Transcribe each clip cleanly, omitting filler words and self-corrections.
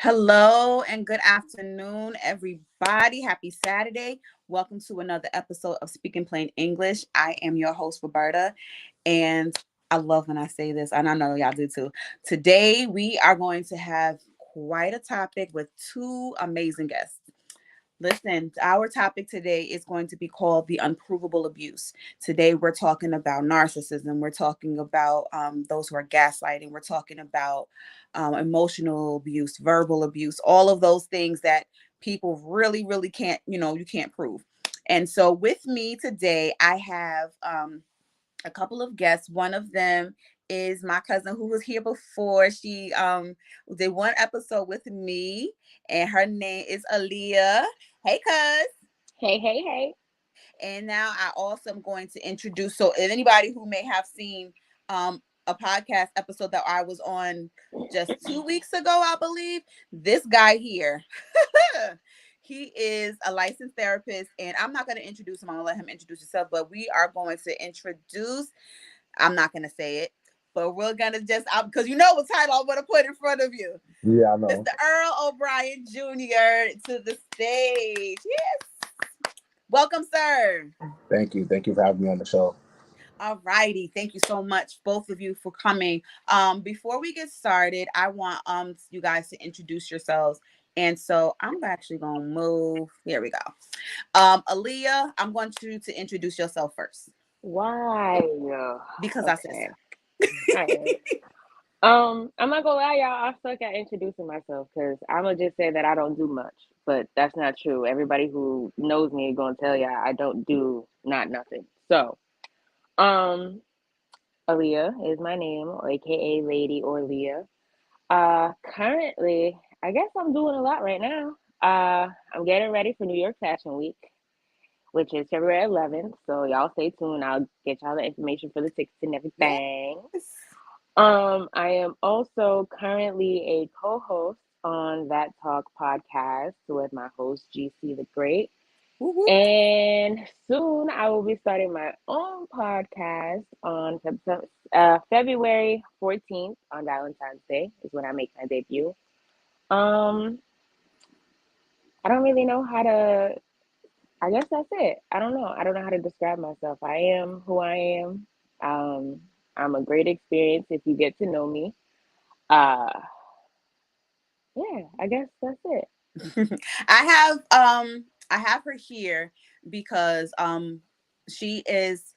Hello and good afternoon, everybody. Happy Saturday. Welcome to another episode of Speaking Plain English. I am your host, Roberta, and I love when I say this, and I know y'all do too. Today, we are going to have quite a topic with two amazing guests. Listen, our topic today is going to be called the unprovable abuse. Today, we're talking about narcissism. We're talking about those who are gaslighting. We're talking about emotional abuse, verbal abuse, all of those things that people really, really can't, you can't prove. And so, with me today, I have a couple of guests. One of them is my cousin who was here before. She did one episode with me, and her name is Aaliyah. Hey, cuz. Hey, hey, hey. And now I also am going to introduce. So, anybody who may have seen a podcast episode that I was on just 2 weeks ago, I believe, this guy here. He is a licensed therapist, and I'm not going to introduce him. I'm going to let him introduce himself, but we are going to introduce. I'm not going to say it, but we're going to just, because you know what title I'm going to put in front of you. Yeah, I know. Mr. Earl O'Brien Jr. to the stage. Yes. Welcome, sir. Thank you. Thank you for having me on the show. All righty. Thank you so much, both of you, for coming. Before we get started, I want you guys to introduce yourselves. And so I'm actually gonna move. Here we go. Aaliyah, I'm going you to introduce yourself first Why? because I said Okay. so. All right. I'm not gonna lie, y'all. I suck at introducing myself because I'm gonna just say that I don't do much, but that's not true. Everybody who knows me is gonna tell y'all I don't do not nothing. So, um, Aaliyah is my name, or AKA Lady or Leah. Currently, I guess I'm doing a lot right now. I'm getting ready for New York Fashion Week, which is February 11th. So y'all stay tuned. I'll get y'all the information for the tickets and Yes. everything. I am also currently a co-host on That Talk podcast with my host GC the Great. Woo woo. And soon I will be starting my own podcast on February 14th on Valentine's Day is when I make my debut. Um, I don't really know how to I guess that's it. I don't know. I don't know how to describe myself. I am who I am. Um, I'm a great experience if you get to know me. Uh, yeah, I guess that's it. I have her here because she is,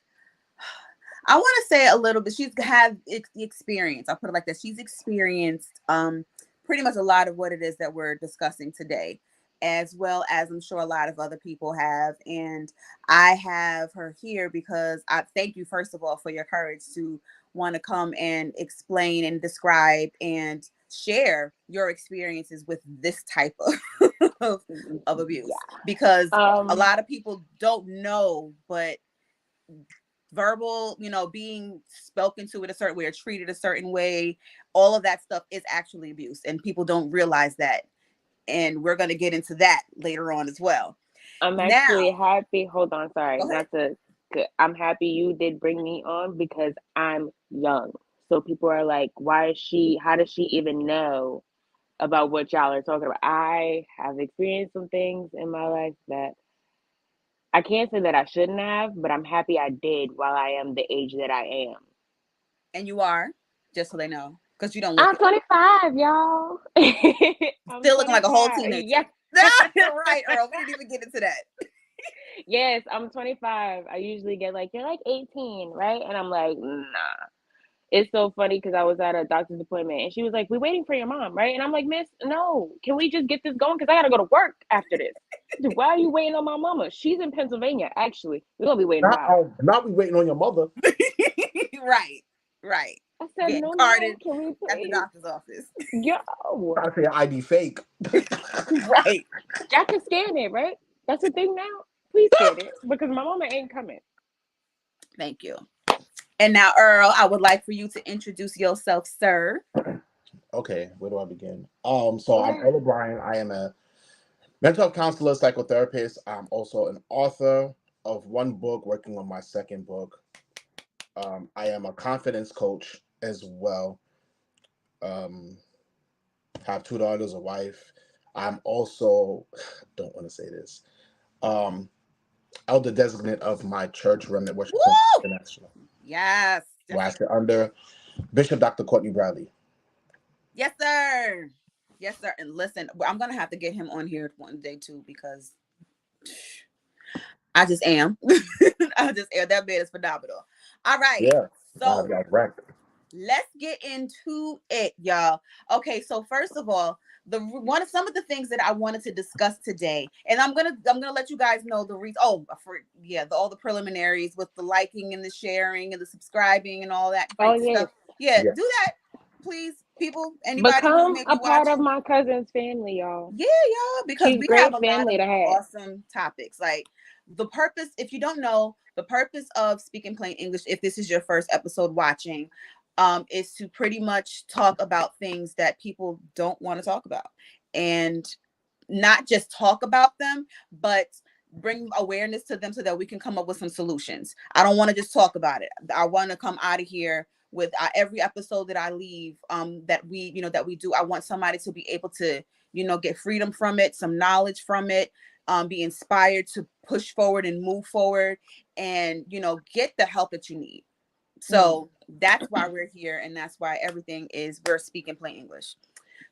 I want to say a little bit. She's had experience. I'll put it like that. She's experienced pretty much a lot of what it is that we're discussing today, as well as I'm sure a lot of other people have. And I have her here because I thank you first of all for your courage to want to come and explain and describe and share your experiences with this type of, of abuse, Yeah. because a Um, lot of people don't know, but verbal, being spoken to in a certain way or treated a certain way, all of that stuff is actually abuse. And people don't realize that. And we're going to get into that later on as well. I'm actually Now, happy. Hold on, sorry, go ahead. not to. I'm happy you did bring me on because I'm young. So people are like, why is she? How does she even know about what y'all are talking about? I have experienced some things in my life that I can't say that I shouldn't have, but I'm happy I did while I am the age that I am. And you are, just so they know, because you don't look I'm it. 25, y'all. I'm Still looking like a whole 25. teenager. Yes. Right, Earl. We didn't even get into that. Yes, I'm 25. I usually get like, you're like 18, right? And I'm like, nah. It's so funny because I was at a doctor's appointment and she was like, we're waiting for your mom, right? And I'm like, Miss, no, can we just get this going? Because I got to go to work after this. Why are you waiting on my mama? She's in Pennsylvania, actually. We're going to be waiting a Now, while. now we waiting on your mother. Right, right. I said, Getting no, no, carded can we at the please? doctor's office. Yo. I say your ID fake. Right. Y'all can scan it, right? That's the thing now. Please scan it because my mama ain't coming. Thank you. And now, Earl, I would like for you to introduce yourself, sir. Okay, where do I begin? So I'm Yeah. Earl O'Brien. I am a mental health counselor, psychotherapist. I'm also an author of one book, working on my second book. I am a confidence coach as well. Um, have 2 daughters, a wife. I'm also, don't want to say this, um, elder designate of my church, Remnant Worship Center Woo! International, Yes. where I That's sit under Bishop Dr. Courtney Bradley. yes, sir. Yes, sir. And listen, I'm gonna have to get him on here one day too because I just am. I just am. That man is phenomenal. All right. Yeah, I So got wrecked. let's get into it, y'all. Okay, so first of all, the one of some of the things that I wanted to discuss today, and I'm gonna let you guys know the reason. Oh, for yeah, all the preliminaries with the liking and the sharing and the subscribing and all that Oh great yes. stuff. Yeah, Yeah. do that, please, people. Anybody who Become may be a part of watching, my cousin's family, y'all. yeah, y'all, because She's we have great a lot family of to have. awesome topics. Like the purpose, if you don't know, the purpose of Speaking Plain English, if this is your first episode watching, is to pretty much talk about things that people don't want to talk about. And not just talk about them, but bring awareness to them so that we can come up with some solutions. I don't want to just talk about it. I want to come out of here with every episode that I leave, that we do. I want somebody to be able to, get freedom from it, some knowledge from it, be inspired to push forward and move forward, and get the help that you need. Mm. So that's why we're here, and that's why we're speaking plain English.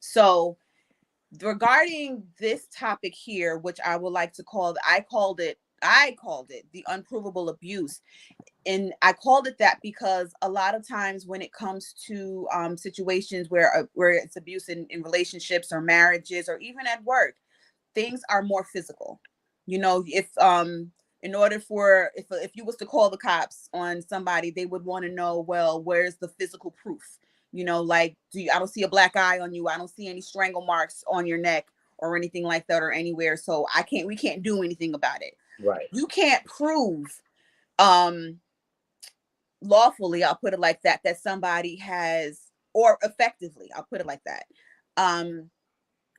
So regarding this topic here, which I would like to call, I called it the unprovable abuse. And I called it that because a lot of times when it comes to situations where it's abuse in relationships or marriages or even at work, things are more physical. If in order for if you was to call the cops on somebody, they would want to know, well, where's the physical proof? Like, I don't see a black eye on you. I don't see any strangle marks on your neck or anything like that or anywhere. So we can't do anything about it. Right. You can't prove um lawfully, I'll put it like that somebody has, or effectively, I'll put it like that, um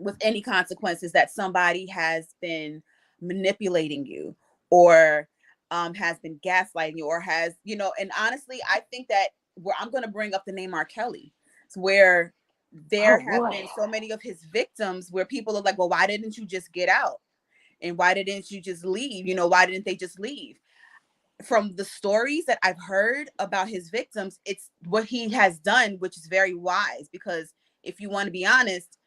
with any consequences, that somebody has been manipulating you, or has been gaslighting you, or has, and honestly, I think that where I'm going to bring up the name R. Kelly, where there Oh have boy. been so many of his victims where people are like, well, why didn't you just get out? And why didn't you just leave? Why didn't they just leave? From the stories that I've heard about his victims, it's what he has done, which is very wise, because if you want to be honest,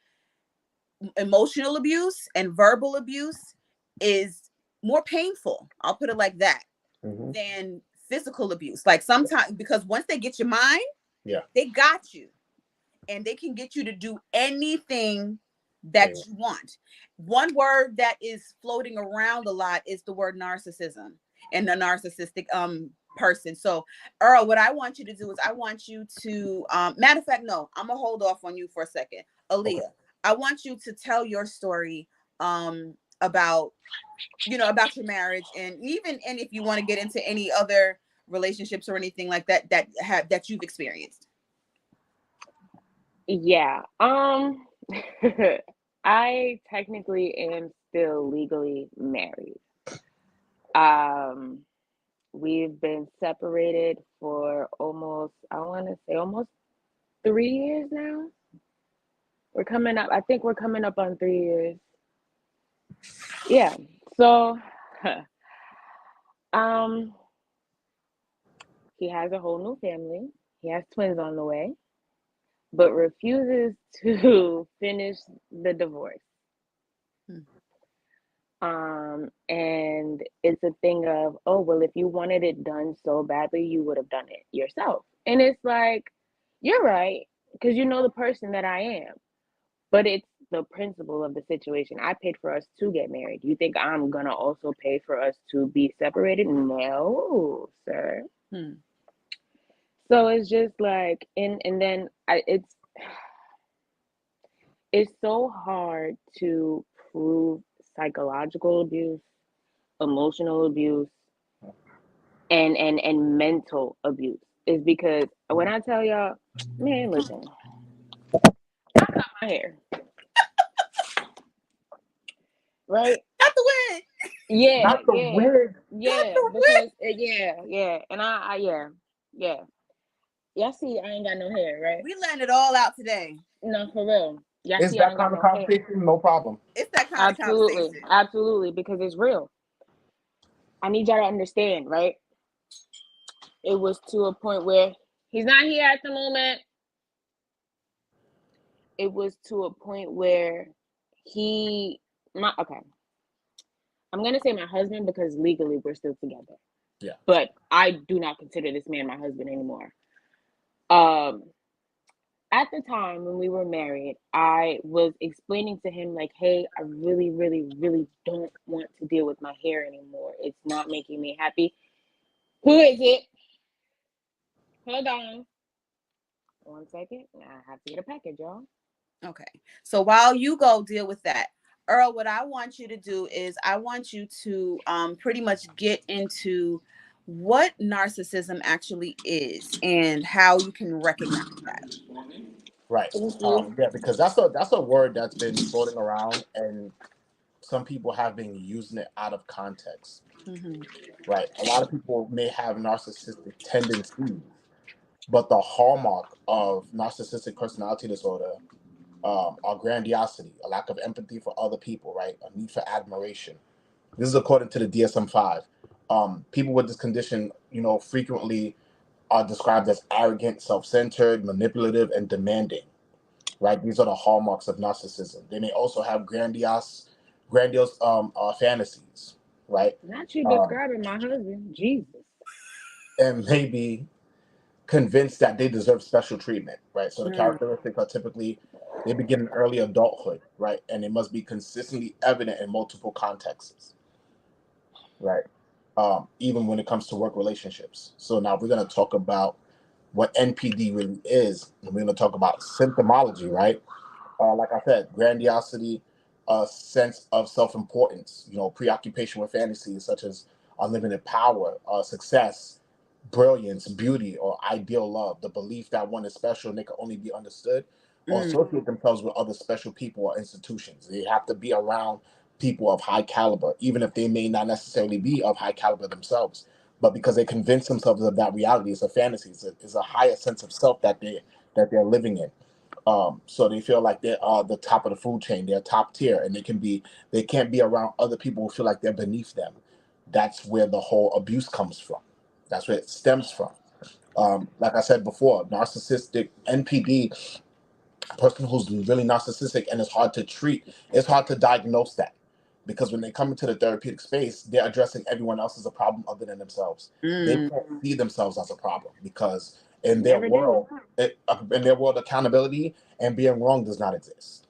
emotional abuse and verbal abuse is more painful, I'll put it like that, Hmm. than physical abuse. Like sometimes, because once they get your mind, Yeah. they got you, and they can get you to do anything They, that you want. One word that is floating around a lot is the word narcissism and a narcissistic person. So Earl, what I want you to do is I want you to matter of fact, no, I'm gonna hold off on you for a second. okay. Aaliyah, I want you to tell your story about about your marriage, and even and if you want to get into any other relationships or anything like that you've experienced. Yeah. I technically am still legally married. Um, we've been separated for almost, I want to say almost 3 years now. We're coming up, I think we're coming up on 3 years. Yeah. So, um, he has a whole new family. He has twins on the way, but refuses to finish the divorce. Hmm. And it's a thing of, oh, well, if you wanted it done so badly, you would have done it yourself. And it's like, you're right, because you know the person that I am. But it's the principle of the situation. I paid for us to get married. You think I'm gonna also pay for us to be separated? No, sir. Hmm. So it's just like, and then it's so hard to prove psychological abuse, emotional abuse, and mental abuse. Is because when I tell y'all, man, listen, I cut my hair, right? Not the wig. Yeah, Not the yeah, wig. Not yeah, the wig. because yeah, and yeah, yeah. Y'all see, I ain't got no hair, right? We letting it all out today. No, for real. Yeah, Is see, I that ain't got kind of no hair. conversation? No problem. It's that kind of Absolutely, conversation. absolutely, because it's real. I need y'all to understand, right? It was to a point where he's not here at the moment. It was to a point where okay. I'm gonna say my husband because legally we're still together, Yeah. but I do not consider this man my husband anymore. Um, at the time when we were married, I was explaining to him like, "Hey, I really, really, really don't want to deal with my hair anymore. It's not making me happy." Who is it? Hold on. 1 second. I have to get a package, y'all. Okay. So while you go deal with that, Earl, what I want you to do is I want you to pretty much get into what narcissism actually is and how you can recognize that. Right. Thank you. Yeah, because that's a word that's been floating around, and some people have been using it out of context. Mm-hmm. Right. A lot of people may have narcissistic tendencies, but the hallmark of narcissistic personality disorder are grandiosity, a lack of empathy for other people, right? A need for admiration. This is according to the DSM-5. People with this condition, frequently are described as arrogant, self-centered, manipulative, and demanding, right? These are the hallmarks of narcissism. They may also have grandiose fantasies, right? Not you Um, describing my husband. Jesus. and maybe convinced that they deserve special treatment, right? So the Mm. characteristics are typically they begin in early adulthood, right? And they must be consistently evident in multiple contexts, right? Even when it comes to work relationships. So now we're going to talk about what NPD really is, and we're going to talk about symptomology, right? Like I said, grandiosity, a sense of self-importance, preoccupation with fantasies such as unlimited power, success, brilliance, beauty, or ideal love, the belief that one is special and they can only be understood or Mm. associate themselves with other special people or institutions. They have to be around people of high caliber, even if they may not necessarily be of high caliber themselves. But because they convince themselves of that reality, it's a fantasy, it's a higher sense of self that they're living in. So they feel like they're the top of the food chain, they're top tier, and they can't be around other people who feel like they're beneath them. That's where the whole abuse comes from. That's where it stems from. Like I said before, narcissistic NPD, a person who's really narcissistic and it's hard to treat, it's hard to diagnose that. Because when they come into the therapeutic space, they're addressing everyone else as a problem other than themselves. They Mm. can't see themselves as a problem because in their Never did. world, accountability and being wrong does not exist.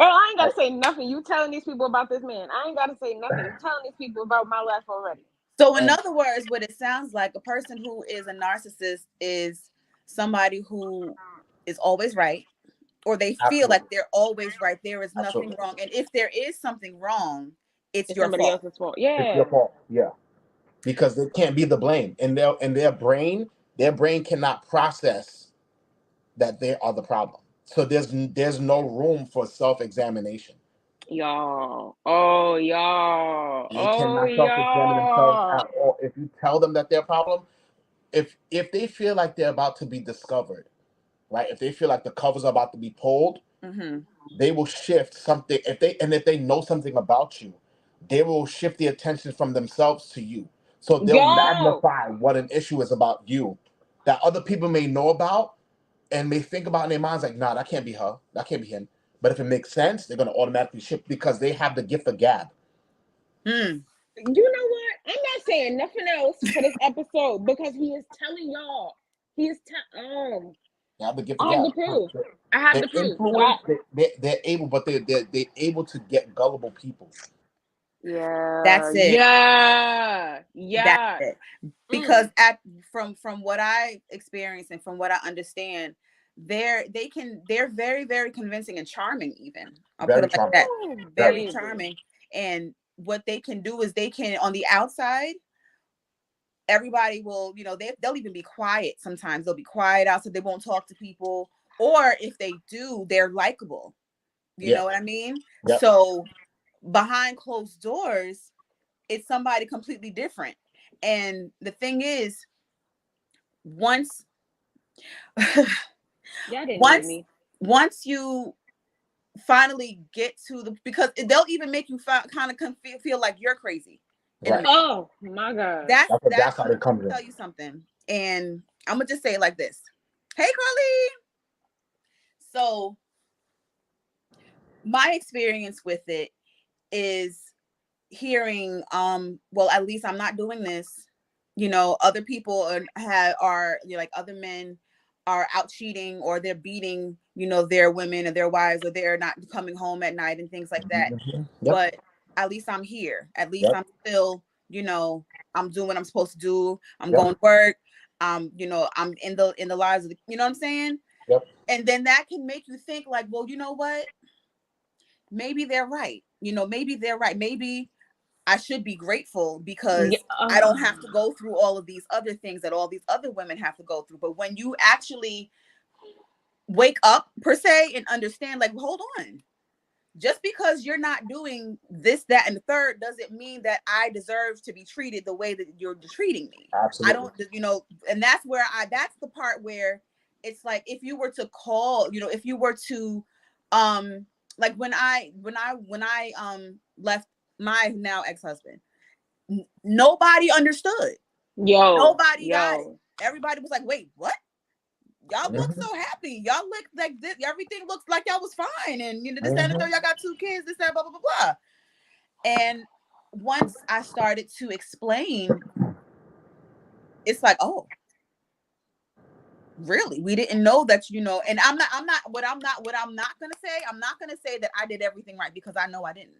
Oh, I ain't Right? gotta say nothing. You telling these people about this man. I ain't gotta say nothing. You telling these people about my life already. So, in And other words, what it sounds like, a person who is a narcissist is somebody who is always right, or they feel like absolutely, they're always right. There is nothing absolutely, wrong. And if there is something wrong, it's It's your somebody fault. else's fault. it's your Yeah. fault. Yeah, because they can't be the blame in their brain. Their brain cannot process that they are the problem. So there's no room for self examination. Y'all. Oh, y'all. They Oh, cannot self examine themselves y'all. at all. If you tell them that they're a problem, if they feel like they're about to be discovered, right? If they feel like the covers are about to be pulled, Mm-hmm. they will shift something. If they know something about you, they will shift the attention from themselves to you. So they'll Yo. magnify what an issue is about you that other people may know about and may think about in their minds like, nah, that can't be her, that can't be him. But if it makes sense, they're gonna automatically shift because they have the gift of gab. Mm. You know what? I'm not saying nothing else for this episode because he is telling y'all. He is telling. They have the gift of I have gab. the proof. I have They're the proof. influenced. They're able, but they're able to get gullible people. Yeah, That's it. yeah, That's yeah. it. Because Mm. from what I experience and from what I understand, they're very, very convincing and charming even. I'll put Very it like charming. that. Ooh, Very. Very baby. charming. And what they can do is they can, on the outside, everybody will, they'll even be quiet sometimes. They'll be quiet out so they won't talk to people. Or if they do, they're likable. You Yeah. know what I mean? Yep. So behind closed doors, it's somebody completely different. And the thing is, once Y'all didn't need once me. once you finally get to the, because they'll even make you kind of feel like you're crazy in the Right. middle. Oh my God. That's That's how they come in. tell you something, and I'm gonna just say it like this. Hey, Carly. So my experience with it is hearing, well, at least I'm not doing this. Other people are like other men are out cheating, or they're beating, their women or their wives, or they're not coming home at night and things like that. Mm-hmm. Yep. But at least I'm here. At least Yep. I'm still, I'm doing what I'm supposed to do. I'm Yep. going to work. I'm in the lives of you know what I'm saying? Yep. And then that can make you think like, well, you know what? Maybe they're right. Maybe they're right. Maybe I should be grateful Yeah, because I don't have to go through all of these other things that all these other women have to go through. But when you actually wake up per se and understand, like, hold on, just because you're not doing this, that, and the third doesn't mean that I deserve to be treated the way that you're treating me. I Absolutely. don't, and that's the part where it's like, if you were to call, if you were to, like when I left my now ex-husband, nobody understood. yo, Nobody got it. yo. Everybody was like, wait, what? Y'all look Mm-hmm. so happy. Y'all look like this. Everything looks like y'all was fine. And this, that, and the Mm-hmm. third, y'all got 2 kids, this, that, blah, blah, blah, blah. And once I started to explain, it's like, oh, really? We didn't know that, and what I'm not gonna say, I'm not gonna say that I did everything right, because I know I didn't.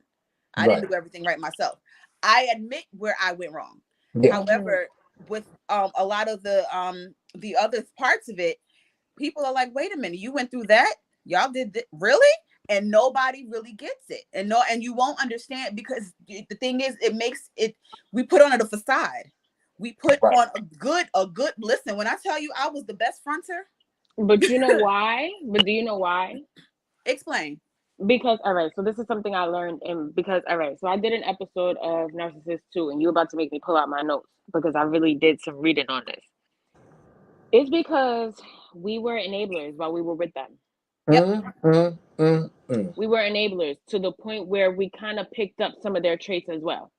I didn't Right. do everything right myself. I admit where I went wrong. Yeah. Mhm. However, with a lot of the other parts of it, people are like, wait a minute, you went through that? Y'all did really? And nobody really gets it. And you won't understand, because the thing is, it makes it, we put on a facade. We put Right. on a good listen, when I tell you I was the best fronter. But you know why? But do you know why? Explain. Because all right, so this is something I learned in because all right, so I did an episode of Narcissist 2, and you about to make me pull out my notes because I really did some reading on this. It's because we were enablers while we were with them. Yep. Mm, mm, mm, mm. We were enablers to the point where we kind of picked up some of their traits as well.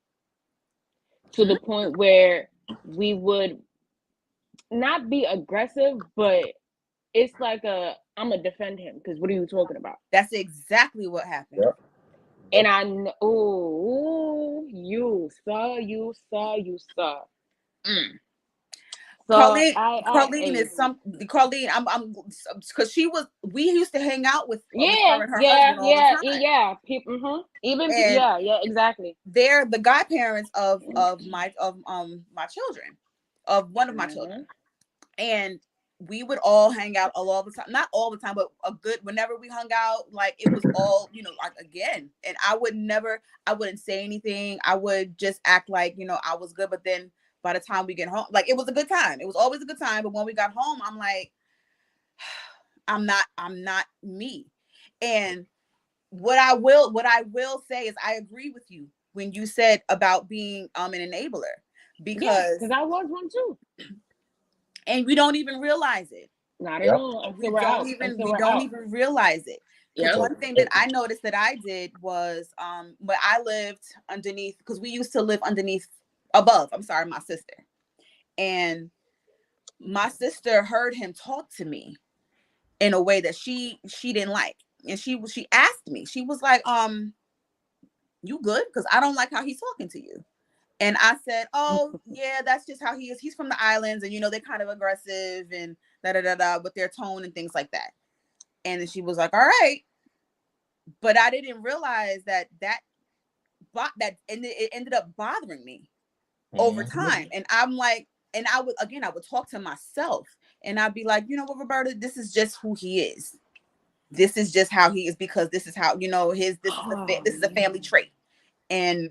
To the Mhm. point where we would not be aggressive, but it's like I'm gonna defend him because what are you talking about? That's exactly what happened. Yep. And Yep. I know, oh, you saw. Mm. So Carlene, Carlene hey, is some Carlene. I'm because we used to hang out with yeah, her and her yeah, husband all the yeah, time, yeah. People, even, and yeah, yeah, exactly. they're the godparents of my children, of one of my children. Hmm. And we would all hang out all the time, not all the time, but a good, whenever we hung out, like it was all, like, again. And I wouldn't say anything. I would just act like, I was good. But then by the time we get home, like, it was a good time. It was always a good time. But when we got home, I'm like, I'm not me. And what I will say is, I agree with you when you said about being an enabler, Yeah, because, because I was one too. and we don't even realize it. Not at Yep. all we until we're don't out. even Until we we're don't out. even realize it. Because Yep. So, one thing that I noticed that I did was, when I lived underneath, because we used to live underneath, above, I'm sorry, my sister. And my sister heard him talk to me in a way that she didn't like. And she asked me, she was like, you good? Because I don't like how he's talking to you. And I said, oh yeah, that's just how he is. He's from the islands, and they're kind of aggressive and da da da da with their tone and things like that. And then she was like, all right. But I didn't realize it ended up bothering me over mhm. time. And I'm like, and I would talk to myself, and I'd be like, you know what, Roberta, this is just who he is. This is just how he is, because this is how, Oh this is a family man. trait. And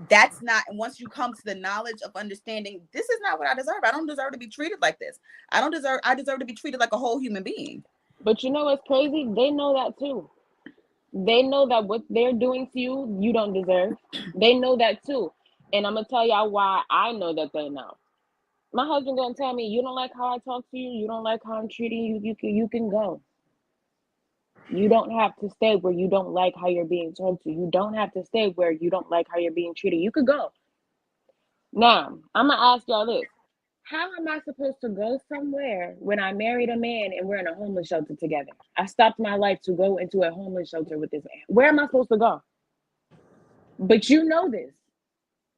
that's not, and once you come to the knowledge of understanding, this is not what I deserve. I don't deserve to be treated like this. I deserve to be treated like a whole human being. But you know what's crazy? They know that too. They know that what they're doing to you, you don't deserve. They know that too. And I'm gonna tell y'all why I know that they know. My husband gonna tell me, you don't like how I talk to you, you don't like how I'm treating you, you can go. You don't have to stay where you don't like how you're being talked to. You don't have to stay where you don't like how you're being treated. You could go. Now, I'm gonna ask y'all this. How am I supposed to go somewhere when I married a man and we're in a homeless shelter together? I stopped my life to go into a homeless shelter with this man. Where am I supposed to go? But you know this.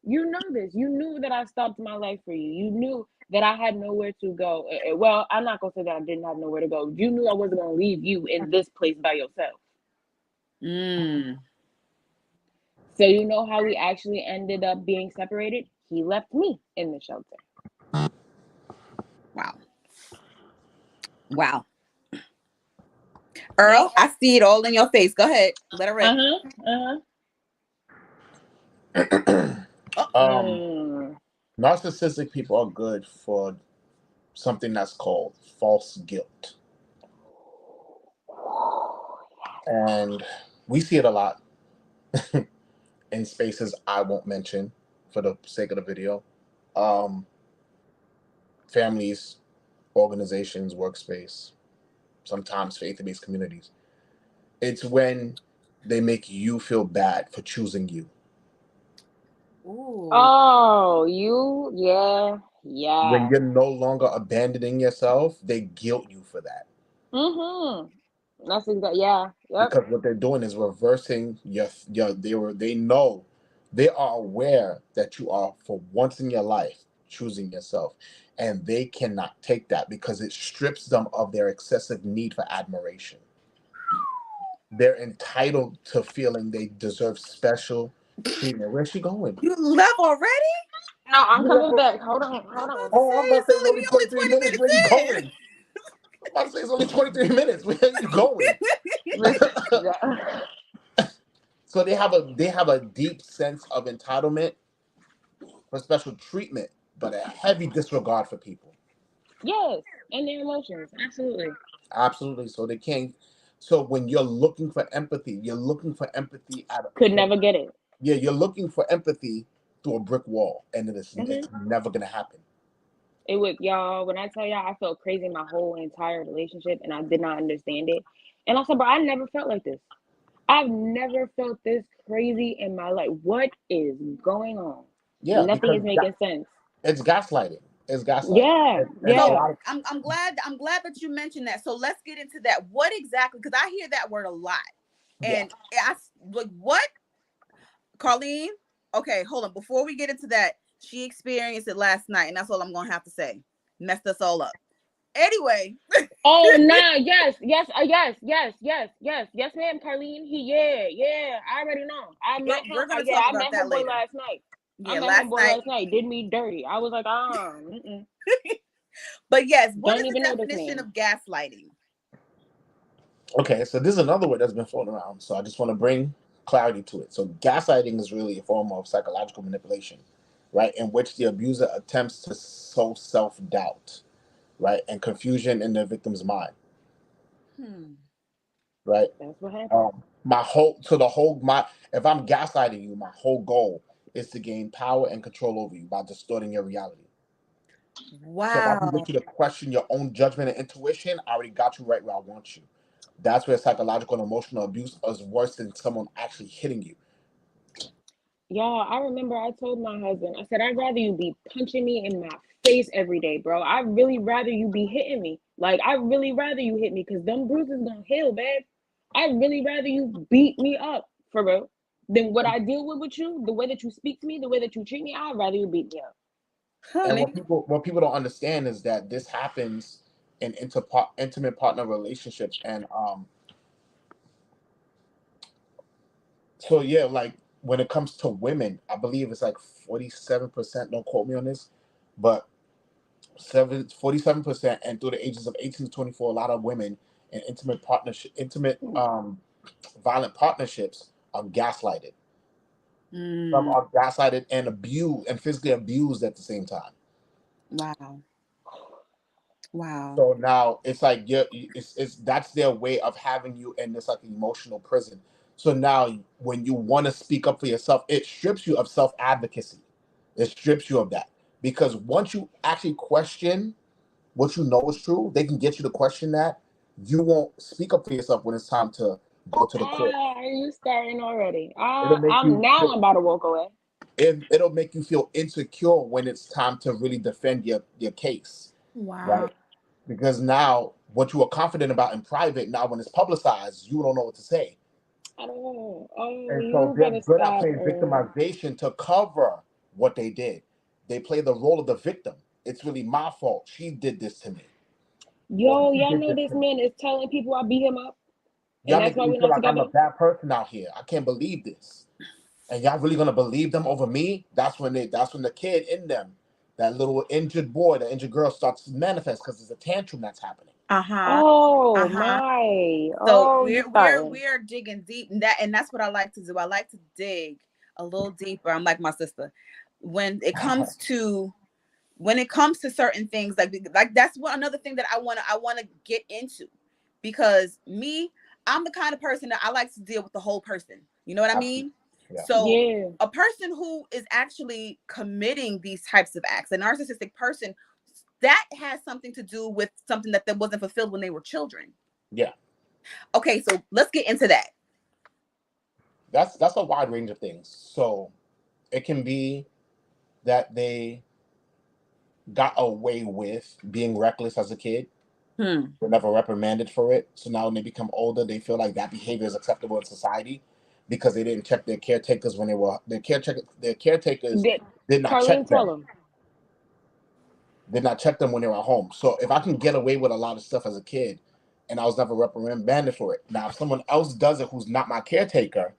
You know this. You knew that I stopped my life for you. You knew that I had nowhere to go. Well, I'm not gonna say that I didn't have nowhere to go. You knew I wasn't gonna leave you in this place by yourself. Mm. So you know how we actually ended up being separated? He left me in the shelter. Wow. Wow. Yep. Earl, I see it all in your face. Go ahead. Let it rip. Uh-huh. Uh-huh. Oh, um, Mm. Narcissistic people are good for something that's called false guilt, and we see it a lot in spaces I won't mention for the sake of the video. Um, Families, organizations, workspace, sometimes faith-based communities. It's when they make you feel bad for choosing you. ooh. Oh, yeah, When yeah. you're no longer abandoning yourself, they guilt you for that. Mm-hmm. That's exactly, yeah, yep. Because what they're doing is reversing they know, they are aware that you are for once in your life choosing yourself, and they cannot take that because it strips them of their excessive need for admiration. They're entitled to feeling they deserve special treatment. Where's she going? You left already? No, I'm You coming left- back. Hold on, I'm hold about on. to Oh, say I'm about it's to say it's only only we only 23 minutes. Where you 20 minutes going? I'm about to say it's only 23 minutes. Where are you going? So they have a deep sense of entitlement for special treatment, but a heavy disregard for people. Yes, and their emotions, absolutely. Absolutely. So they can't. So when you're looking for empathy, you're looking for empathy Could never get it. yeah, you're looking for empathy through a brick wall, and Hmm. it's never gonna happen. It would, y'all, when I tell y'all I felt crazy my whole entire relationship and I did not understand it. And I said, bro, I never felt like this. I've never felt this crazy in my life. What is going on? Yeah, Nothing because is making sense. it's gaslighting. It's gaslighting, Yeah, and a So yeah. lot of I'm glad that you mentioned that. So let's get into that. What exactly? Because I hear that word a lot, yeah. and I like what, Carlene. Okay, hold on. Before we get into that, she experienced it last night, and that's all I'm gonna have to say. Messed us all up. Anyway, Oh, nah, yes, yes, yes, ma'am, Carlene. Yeah. I already know. I girl, met him. we're gonna Yeah, talk I about met that him boy later. last night. I Yeah, met him last boy night. last night. Did me dirty. I was like, mm-mm. But yes, what is Don't the even know this definition man. of gaslighting? Okay, so this is another word that's been floating around. So I just want to bring clarity to it. So gaslighting is really a form of psychological manipulation, right, in which the abuser attempts to sow self-doubt, right, and confusion in the victim's mind, Hmm. right. That's what happened. My whole so the whole my if I'm gaslighting you, my whole goal is to gain power and control over you by distorting your reality. So if I can Wow. get you to question your own judgment and intuition, I already got you right where I want you. That's where psychological and emotional abuse is worse than someone actually hitting you. Y'all, I remember I told my husband, I said, I'd rather you be punching me in my face every day, bro. I'd really rather you be hitting me. Like, I'd really rather you hit me because them bruises gonna heal, babe. I'd really rather you beat me up, for real, than what I deal with you, the way that you speak to me, the way that you treat me. I'd rather you beat me up. And Honey. what people don't understand is that this happens in intimate partner relationships, and so yeah, like when it comes to women, I believe it's like 47%. Don't quote me on this, but 47%, and through the ages of 18 to 24, a lot of women in intimate violent partnerships are gaslighted. Some Mm, are gaslighted and abused and physically abused at the same time. wow. Wow. So now it's like it's that's their way of having you in this like emotional prison. So now when you want to speak up for yourself, it strips you of self advocacy. It strips you of that because once you actually question what you know is true, they can get you to question that. You won't speak up for yourself when it's time to go to the court. Ah, are you starting already? It'll make I'm you now feel, I'm about to walk away. it'll make you feel insecure when it's time to really defend your case, Wow. right? Because now what you were confident about in private, now when it's publicized, you don't know what to say. I don't know. Oh, And so you they're better good at stop. playing victimization to cover what they did. They play the role of the victim. It's really my fault. She did this to me, or Yo, he y'all did know this this to me. man is telling people I beat him up, and Y'all that's making why me we're feel not like I'm a together. bad person out here. I can't believe this. And y'all really gonna believe them over me? That's when the kid in them, that little injured boy, the injured girl starts to manifest because there's a tantrum that's happening. Uh-huh. Oh Uh-huh. my. So Oh, you starting. we're digging deep, and that's what I like to do. I like to dig a little deeper. I'm like my sister. When it comes to certain things, like that's what another thing that I wanna get into, because I'm the kind of person that I like to deal with the whole person. You know what I Absolutely. mean? Yeah. So Yeah. a person who is actually committing these types of acts, a narcissistic person, that has something to do with something that wasn't fulfilled when they were children. Yeah. Okay, so let's get into that. That's a wide range of things. So it can be that they got away with being reckless as a kid. Hmm. Were never reprimanded for it. So now when they become older, they feel like that behavior is acceptable in society because they didn't check their caretakers when they were their caretakers Did did not Carlene check tell them. him? Did not check them when they were at home. So if I can get away with a lot of stuff as a kid and I was never reprimanded for it. Now if someone else does it who's not my caretaker,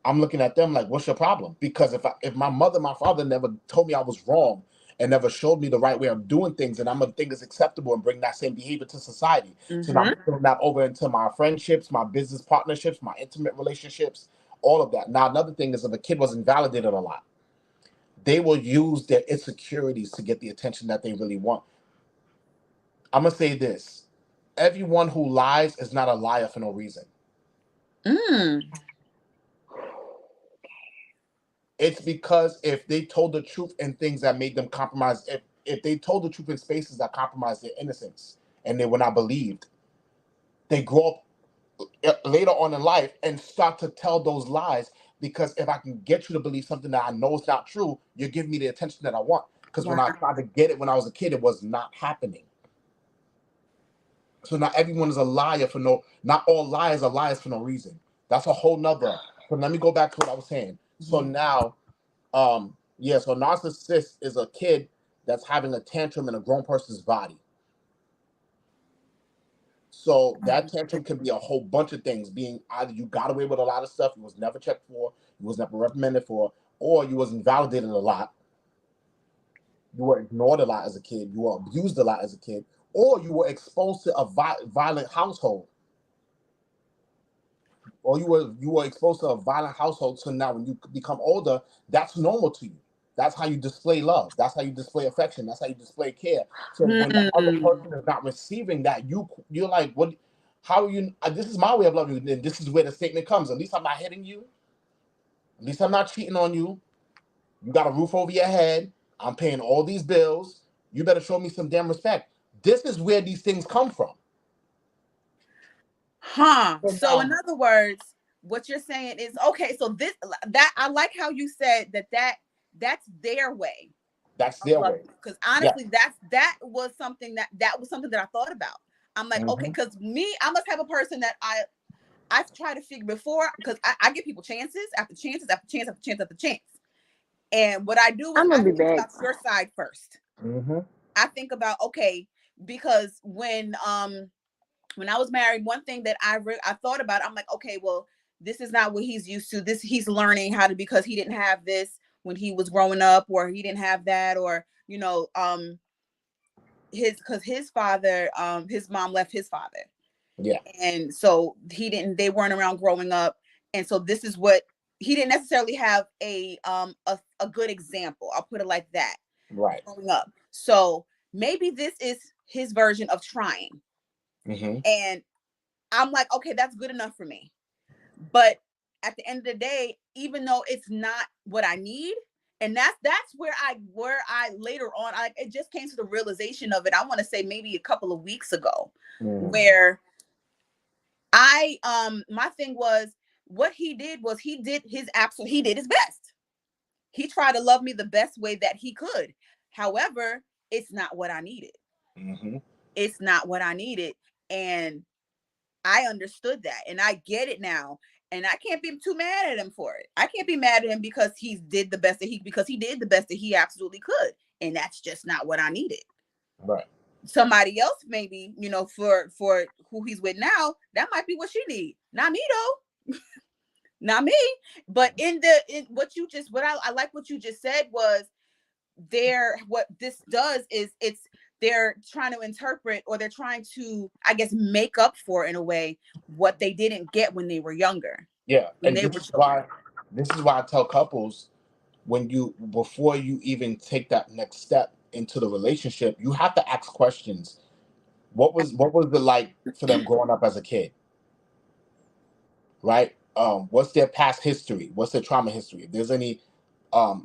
I'm looking at them like, what's your problem? Because if my mother, my father never told me I was wrong and never showed me the right way of doing things, and I'm gonna think it's acceptable and bring that same behavior to society. So now Mm-hmm. I'm putting that over into my friendships, my business partnerships, my intimate relationships, all of that. Now another thing is if a kid was invalidated a lot, they will use their insecurities to get the attention that they really want. I'm gonna say this: everyone who lies is not a liar for no reason. Mm. It's because if they told the truth in things that made them compromise, if they told the truth in spaces that compromised their innocence and they were not believed, they grow up later on in life and start to tell those lies because if I can get you to believe something that I know is not true, you're giving me the attention that I want. Because when Wow. I tried to get it when I was a kid, it was not happening. So not everyone is a liar for no, not all liars are liars for no reason. That's a whole nother. So let me go back to what I was saying. So Mm-hmm. now yeah, so narcissist is a kid that's having a tantrum in a grown person's body. So that tantrum can be a whole bunch of things, being either you got away with a lot of stuff you was never checked for, you was never reprimanded for, or you was invalidated a lot, you were ignored a lot as a kid, you were abused a lot as a kid, or you were exposed to a violent household, or you were exposed to a violent household. So now when you become older, that's normal to you. That's how you display love. That's how you display affection. That's how you display care. So when the other Hmm. person is not receiving that, you're like, what? How are you? This is my way of loving you. And this is where the statement comes. At least I'm not hitting you. At least I'm not cheating on you. You got a roof over your head. I'm paying all these bills. You better show me some damn respect. This is where these things come from. Huh. So So now in other words, what you're saying is okay. So that I like how you said that's their way that's of their way. loving you. Because Yeah. honestly, that was something that I thought about. I'm like, okay, Hmm. because me, I'm a type of person that I've tried to figure before, because I give people chances after chances after chance after chance after chance. And what I do is I'm I gonna be think back. about your side first. Hmm. I think about, okay, because when I was married, one thing that I thought about, I'm like, okay, well, this is not what he's used to. This he's learning how to, because he didn't have this when he was growing up, or he didn't have that, or his because his father, his mom left his father, Yeah. and so they weren't around growing up, and so this is what he didn't necessarily have a good example. I'll put it like that, Right. growing up. So maybe this is his version of trying, Hmm. and I'm like, okay, that's good enough for me. But at the end of the day, even though it's not what I need, and that's where I later on, it just came to the realization of it. I want to say maybe a couple of weeks ago, Mm. where My thing was, what he did was he did his best. He tried to love me the best way that he could. However, it's not what I needed. Mm-hmm. It's not what I needed. And I understood that and I get it now. And I can't be too mad at him for it. I can't be mad at him because he did the best that he absolutely could. And that's just not what I needed. Right. Somebody else, maybe, for who he's with now, that might be what she need. Not me though. Not me. But in what you just what I like what you just said was, what this does is they're trying to interpret, or they're trying to, I guess, make up for, in a way, what they didn't get when they were younger, Yeah, when and they were children. this is why I tell couples, before you even take that next step into the relationship, you have to ask questions. What was it like for them growing up as a kid? Right? What's their past history? What's their trauma history? If there's any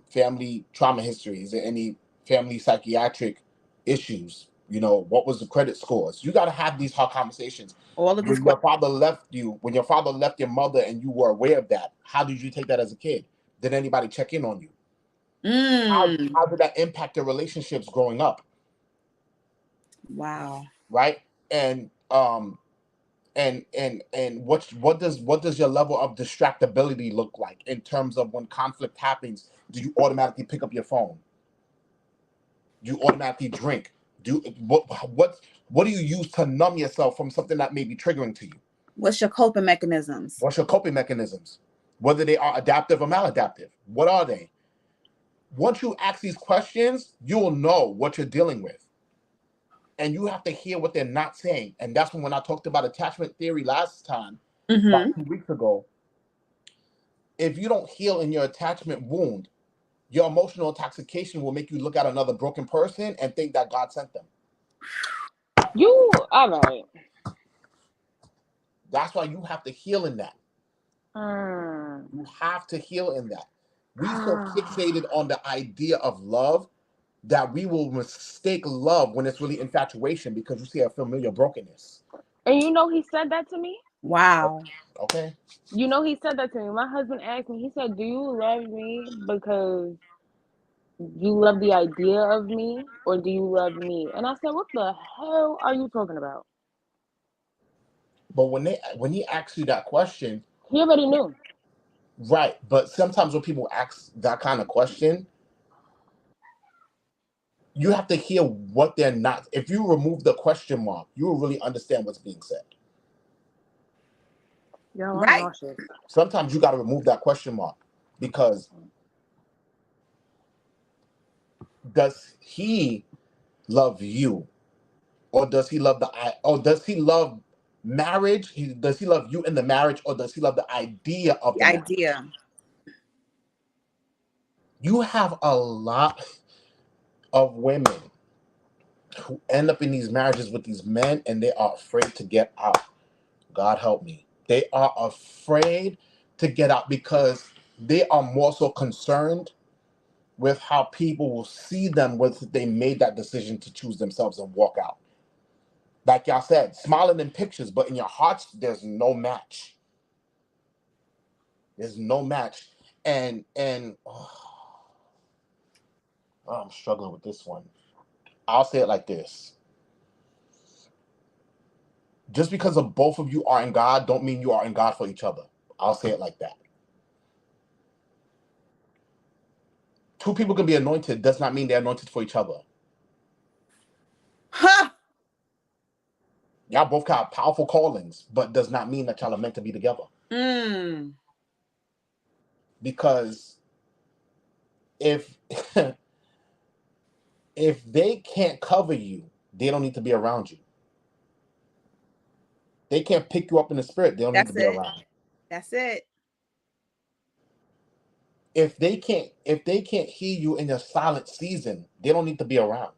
family trauma history, is there any family psychiatric issues? What was the credit scores? You got to have these hard conversations. All of these When your questions. father left you, when your father left your mother, and you were aware of that, how did you take that as a kid? Did anybody check in on you? Mm, How did that impact your relationships growing up? wow. Right? And what does your level of distractibility look like in terms of when conflict happens? Do you automatically pick up your phone? Do you automatically drink? What do you use to numb yourself from something that may be triggering to you? What's your coping mechanisms? What's your coping mechanisms? Whether they are adaptive or maladaptive, what are they? Once you ask these questions, you will know what you're dealing with, and you have to hear what they're not saying. And that's when I talked about attachment theory last time, about Mm-hmm. 2 weeks ago. If you don't heal in your attachment wound, your emotional intoxication will make you look at another broken person and think that God sent them. You all right? That's why you have to heal in that. Mm. You have to heal in that. We so fixated on the idea of love that we will mistake love when it's really infatuation, because you see a familiar brokenness. And he said that to me. Wow. Okay. He said that to me. My husband asked me. He said, "Do you love me because you love the idea of me, or do you love me?" And I said, "What the hell are you talking about?" But when he asks you that question, He already knew. right? But sometimes when people ask that kind of question, you have to hear what they're not. If you remove the question mark, you will really understand what's being said. Yo, I'm Right. nauseous. Sometimes you got to remove that question mark, because does he love you, or does he love or does he love marriage? Does he love you in the marriage, or does he love the idea of The the marriage? idea. You have a lot of women who end up in these marriages with these men, and they are afraid to get out. God help me. They are afraid to get out because they are more so concerned with how people will see them once they made that decision to choose themselves and walk out. Like y'all said, smiling in pictures, but in your hearts, there's no match. There's no match. And I'm struggling with this one. I'll say it like this. Just because of both of you are in God, don't mean you are in God for each other. I'll say it like that. Two people can be anointed, does not mean they're anointed for each other. Huh. Y'all both got powerful callings, but does not mean that y'all are meant to be together. Mm. Because if if they can't cover you, they don't need to be around you. They can't pick you up in the spirit, they don't need to That's be it. around you. That's it. If they can't hear you in your silent season, they don't need to be around.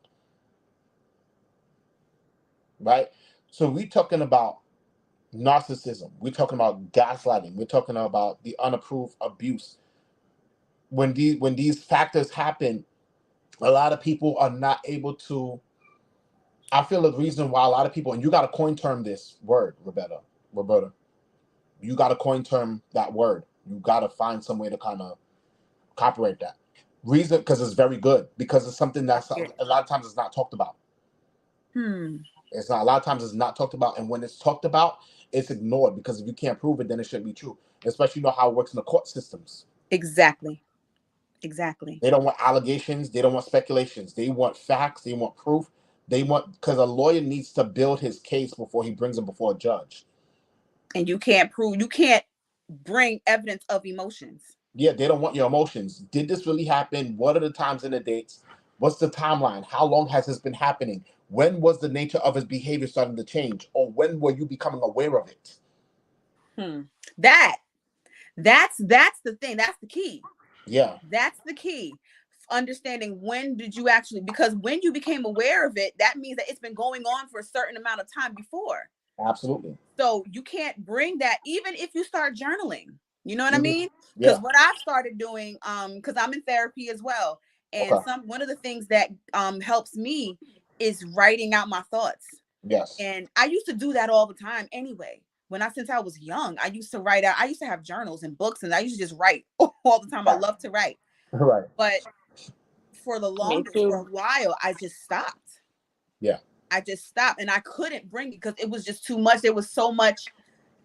Right? So we're talking about narcissism, we're talking about gaslighting, we're talking about the unapproved abuse. When these factors happen, a lot of people are not able to. I feel the reason why a lot of people, and you got to coin term this word, Roberta, Roberta, you got to coin term that word. You got to find some way to kind of copyright that. Reason, because it's very good. Because it's something that's Yeah. a lot of times it's not talked about. Hmm. It's not, a lot of times it's not talked about, and when it's talked about, it's ignored because if you can't prove it, then it shouldn't be true. Especially how it works in the court systems. Exactly. Exactly. They don't want allegations. They don't want speculations. They want facts. They want proof. They want, because a lawyer needs to build his case before he brings it before a judge. And you can't bring evidence of emotions. Yeah, they don't want your emotions. Did this really happen? What are the times and the dates? What's the timeline? How long has this been happening? When was the nature of his behavior starting to change? Or when were you becoming aware of it? Hmm. That's the thing. That's the key. Yeah, That's the key. Understanding when did you actually, because when you became aware of it, that means that it's been going on for a certain amount of time before. absolutely. So you can't bring that, even if you start journaling. You know what I Mhm. mean? Because Yeah. what I've started doing, because I'm in therapy as well, and Okay. one of the things that helps me is writing out my thoughts. Yes. And I used to do that all the time anyway. Since I was young, I used to write out. I used to have journals and books, and I used to just write all the time. I Right. love to write, Right. but for the Me longest, for a too. while, I just stopped. Yeah. I just stopped, and I couldn't bring it because it was just too much. There was so much.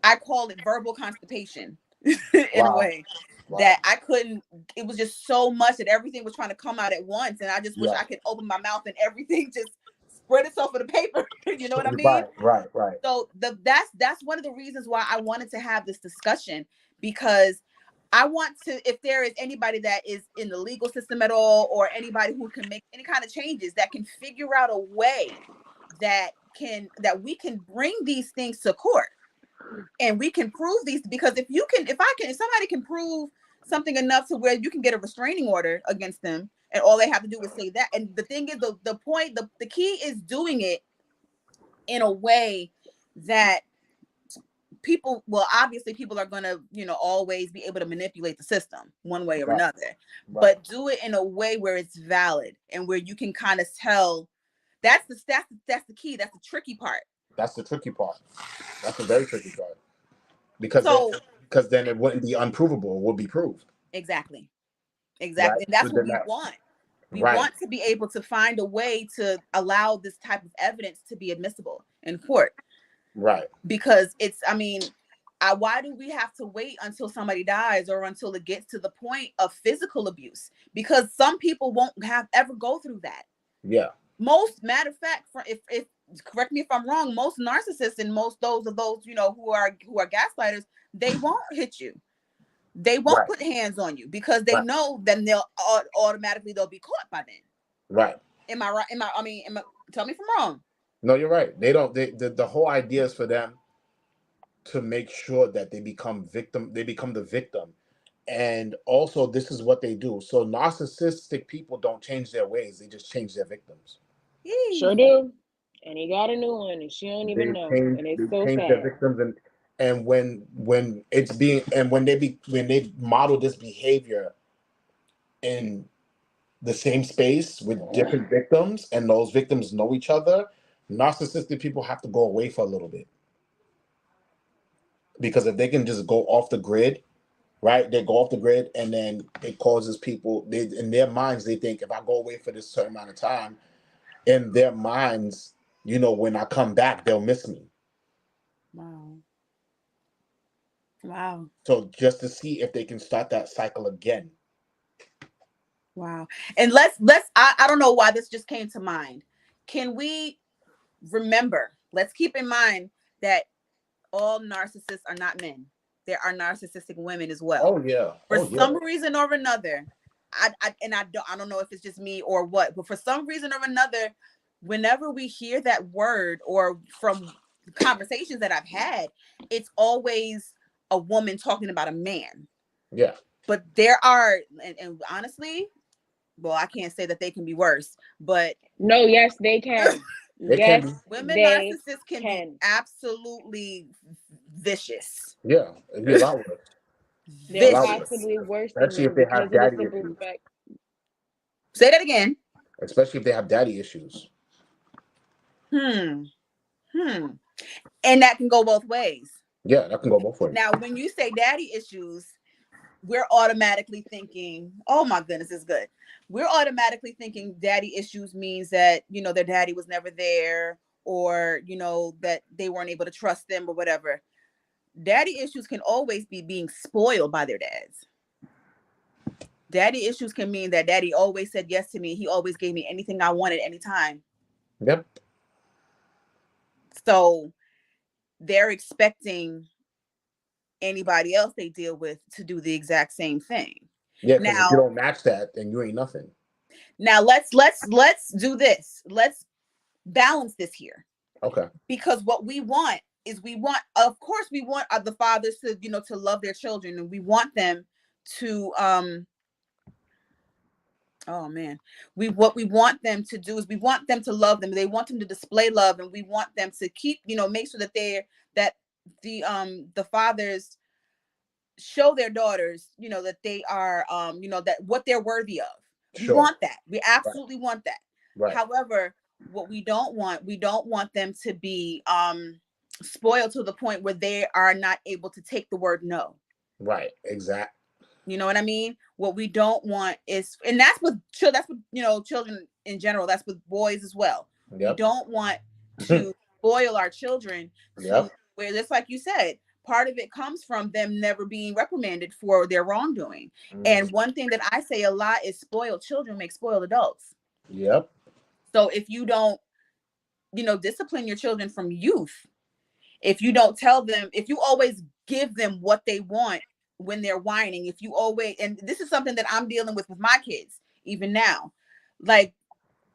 I call it verbal constipation in a Wow. way Wow. that I couldn't. It was just so much that everything was trying to come out at once, and I just wish Yeah. I could open my mouth and everything just spread itself on the paper. You know what I mean? Right. Right. Right. So that's one of the reasons why I wanted to have this discussion, because I want to, if there is anybody that is in the legal system at all, or anybody who can make any kind of changes, that can figure out a way that we can bring these things to court, and we can prove these. Because if somebody can prove something enough to where you can get a restraining order against them, and all they have to do is say that. And the thing is, the key is doing it in a way that obviously people are going to, always be able to manipulate the system one way or Right. another, Right. but do it in a way where it's valid and where you can kind of tell. That's the key. That's the tricky part. That's the tricky part. That's a very tricky part. Because then, So it wouldn't be unprovable. It would be proved. exactly. Right. And So that's what then we that. want. We Right. want to be able to find a way to allow this type of evidence to be admissible in court, Right. because why do we have to wait until somebody dies or until it gets to the point of physical abuse? Because some people won't have ever go through that. Yeah. Most, matter of fact, if correct me if I'm wrong, most narcissists and most those who are gaslighters, they won't hit you. They won't Right. put hands on you because they Right. know then they'll automatically they'll be caught by then. Right. Am I right? Tell me if I'm wrong. No, you're right. They don't. The whole idea is for them to make sure that they become victim. They become the victim, and also this is what they do. So narcissistic people don't change their ways. They just change their victims. Sure Yee. do. And he got a new one, and she don't even know, and it's They so change their sad. victims, and when it's being, and when they model this behavior in the same space with different victims, and those victims know each other, narcissistic people have to go away for a little bit, because if they can just go off the grid, right? They go off the grid, and then it causes people, they, in their minds, they think if I go away for this certain amount of time, in their minds, when I come back, they'll miss me. Wow. Wow. So just to see if they can start that cycle again. Wow. And I don't know why this just came to mind. Can we remember, let's keep in mind that all narcissists are not men. There are narcissistic women as well. Oh yeah. For Oh yeah. some reason or another, I don't know if it's just me or what, but for some reason or another, whenever we hear that word, or from conversations that I've had, it's always a woman talking about a man. Yeah. But there are, and honestly, well, I can't say that they can be worse, but No, yes, they can. They can Yes, be. women they narcissists can be can. absolutely vicious. Yeah. It'd be a lot worse. A They're lot Vicious. worse. possibly worse than Especially men if they because have of the daddy simple issues. fact. Say that again. Especially if they have daddy issues. Hmm. Hmm. And that can go both ways. Yeah, that can go both ways. Now, when you say daddy issues, we're automatically thinking, oh my goodness, it's good. We're automatically thinking daddy issues means that, their daddy was never there, or, that they weren't able to trust them or whatever. Daddy issues can always be being spoiled by their dads. Daddy issues can mean that daddy always said yes to me. He always gave me anything I wanted anytime. Yep. So they're expecting anybody else they deal with to do the exact same thing. Yeah, because if you Now, don't match that, then you ain't nothing. let's do this. Let's balance this here. Okay. Because what we want is, of course, we want the fathers to, to love their children, and we want them to oh man, what we want them to do is we want them to love them. They want them to display love, and we want them to keep, make sure that the fathers show their daughters, that they are, that what they're worthy of. We Sure. want that. We absolutely want that. Right. However, what we don't want them to be spoiled to the point where they are not able to take the word no. Right. Exact. You know what I mean? What we don't want is, and that's with children in general. That's with boys as well. Yep. We don't want to spoil our children to Yep. where, just like you said, part of it comes from them never being reprimanded for their wrongdoing. And one thing that I say a lot is spoiled children make spoiled adults. Yep. So if you don't, discipline your children from youth, if you don't tell them, if you always give them what they want when they're whining, if you always, and this is something that I'm dealing with my kids, even now, like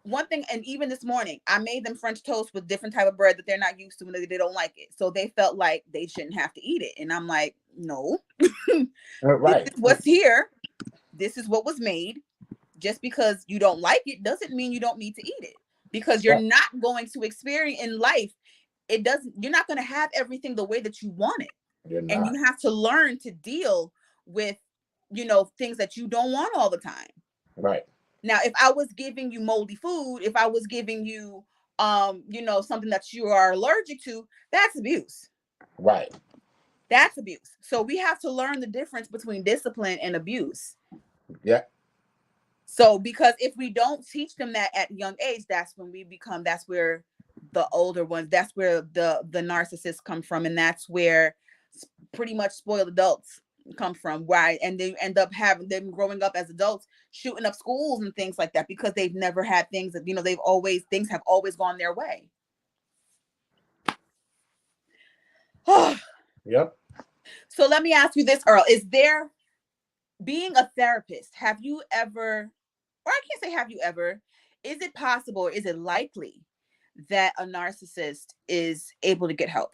one thing, and even this morning, I made them French toast with different type of bread that they're not used to, and they don't like it. So they felt like they shouldn't have to eat it. And I'm like, no, Right. This is what's here. This is what was made. Just because you don't like it doesn't mean you don't need to eat it, because you're not going to experience in life. You're not going to have everything the way that you want it. You're not. And you have to learn to deal with, things that you don't want all the time. Right. Now, if I was giving you moldy food, if I was giving you, something that you are allergic to, that's abuse. Right. That's abuse. So we have to learn the difference between discipline and abuse. Yeah. So, because if we don't teach them that at a young age, that's where the older ones, that's where the narcissists come from. And that's where pretty much spoiled adults come from. Why? And they end up having them growing up as adults, shooting up schools and things like that, because they've never had things that, things have always gone their way. Yep. So let me ask you this, Earl. Is there, being a therapist, have you ever, or I can't say have you ever, is it possible, or is it likely that a narcissist is able to get help?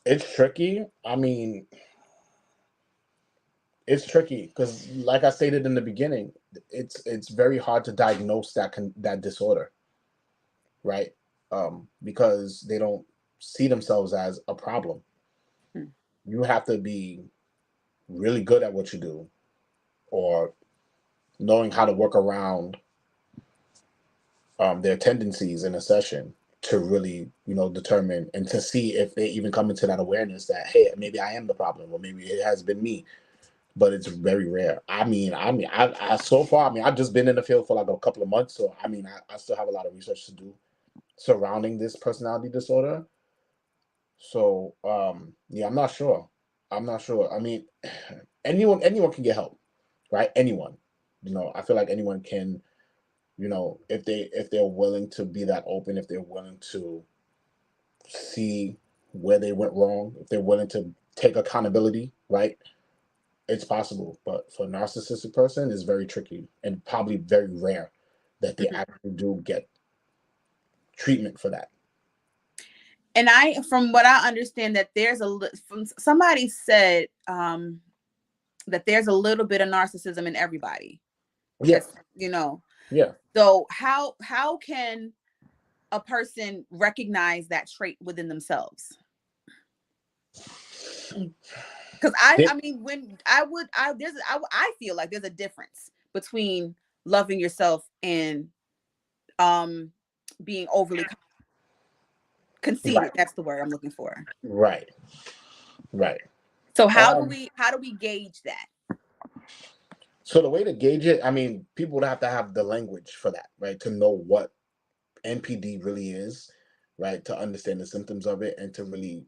It's tricky. I mean, it's tricky because, like I stated in the beginning, it's very hard to diagnose that disorder, right? Because they don't see themselves as a problem. You have to be really good at what you do, or knowing how to work around their tendencies in a session to really, determine and to see if they even come into that awareness that, hey, maybe I am the problem, or maybe it has been me. But it's very rare. I so far, I've just been in the field for like a couple of months, so I still have a lot of research to do surrounding this personality disorder. So, yeah, I'm not sure. I'm not sure. Anyone can get help, right? Anyone. I feel like anyone can, if they're willing to be that open, if they're willing to see where they went wrong, if they're willing to take accountability, right? It's possible, but for a narcissistic person, it's very tricky and probably very rare that they actually do get treatment for that. And from what I understand, that somebody said that there's a little bit of narcissism in everybody. Yeah. Yeah. So how can a person recognize that trait within themselves? Because I feel like there's a difference between loving yourself and being overly conceited. Right. That's the word I'm looking for. Right. Right. So how do Um, we gauge that? so the way to gauge it, I mean, people would have to have the language for that, right? To know what NPD really is, right? To understand the symptoms of it and to really,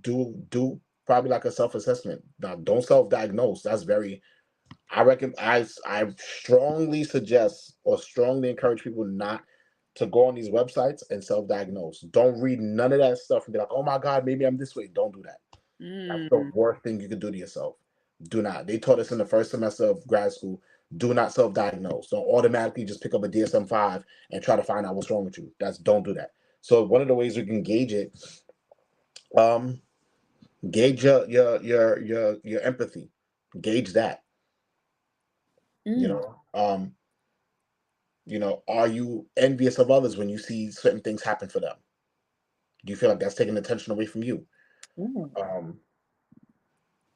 do probably like a self-assessment. Now, don't self-diagnose. That's very I strongly suggest or strongly encourage people not to go on these websites and self-diagnose. Don't read none of that stuff and be like, oh my God, maybe I'm this way. Don't do that. That's the Mm, worst thing you can do to yourself. Do not. They taught us in the first semester of grad school, do not self-diagnose. Don't automatically just pick up a DSM-5 and try to find out what's wrong with you. Don't do that. So one of the ways we can gauge it, um, gauge your empathy. Gauge that. You mm, know, are you envious of others when you see certain things happen for them? Do you feel like that's taking attention away from you? ooh, Um,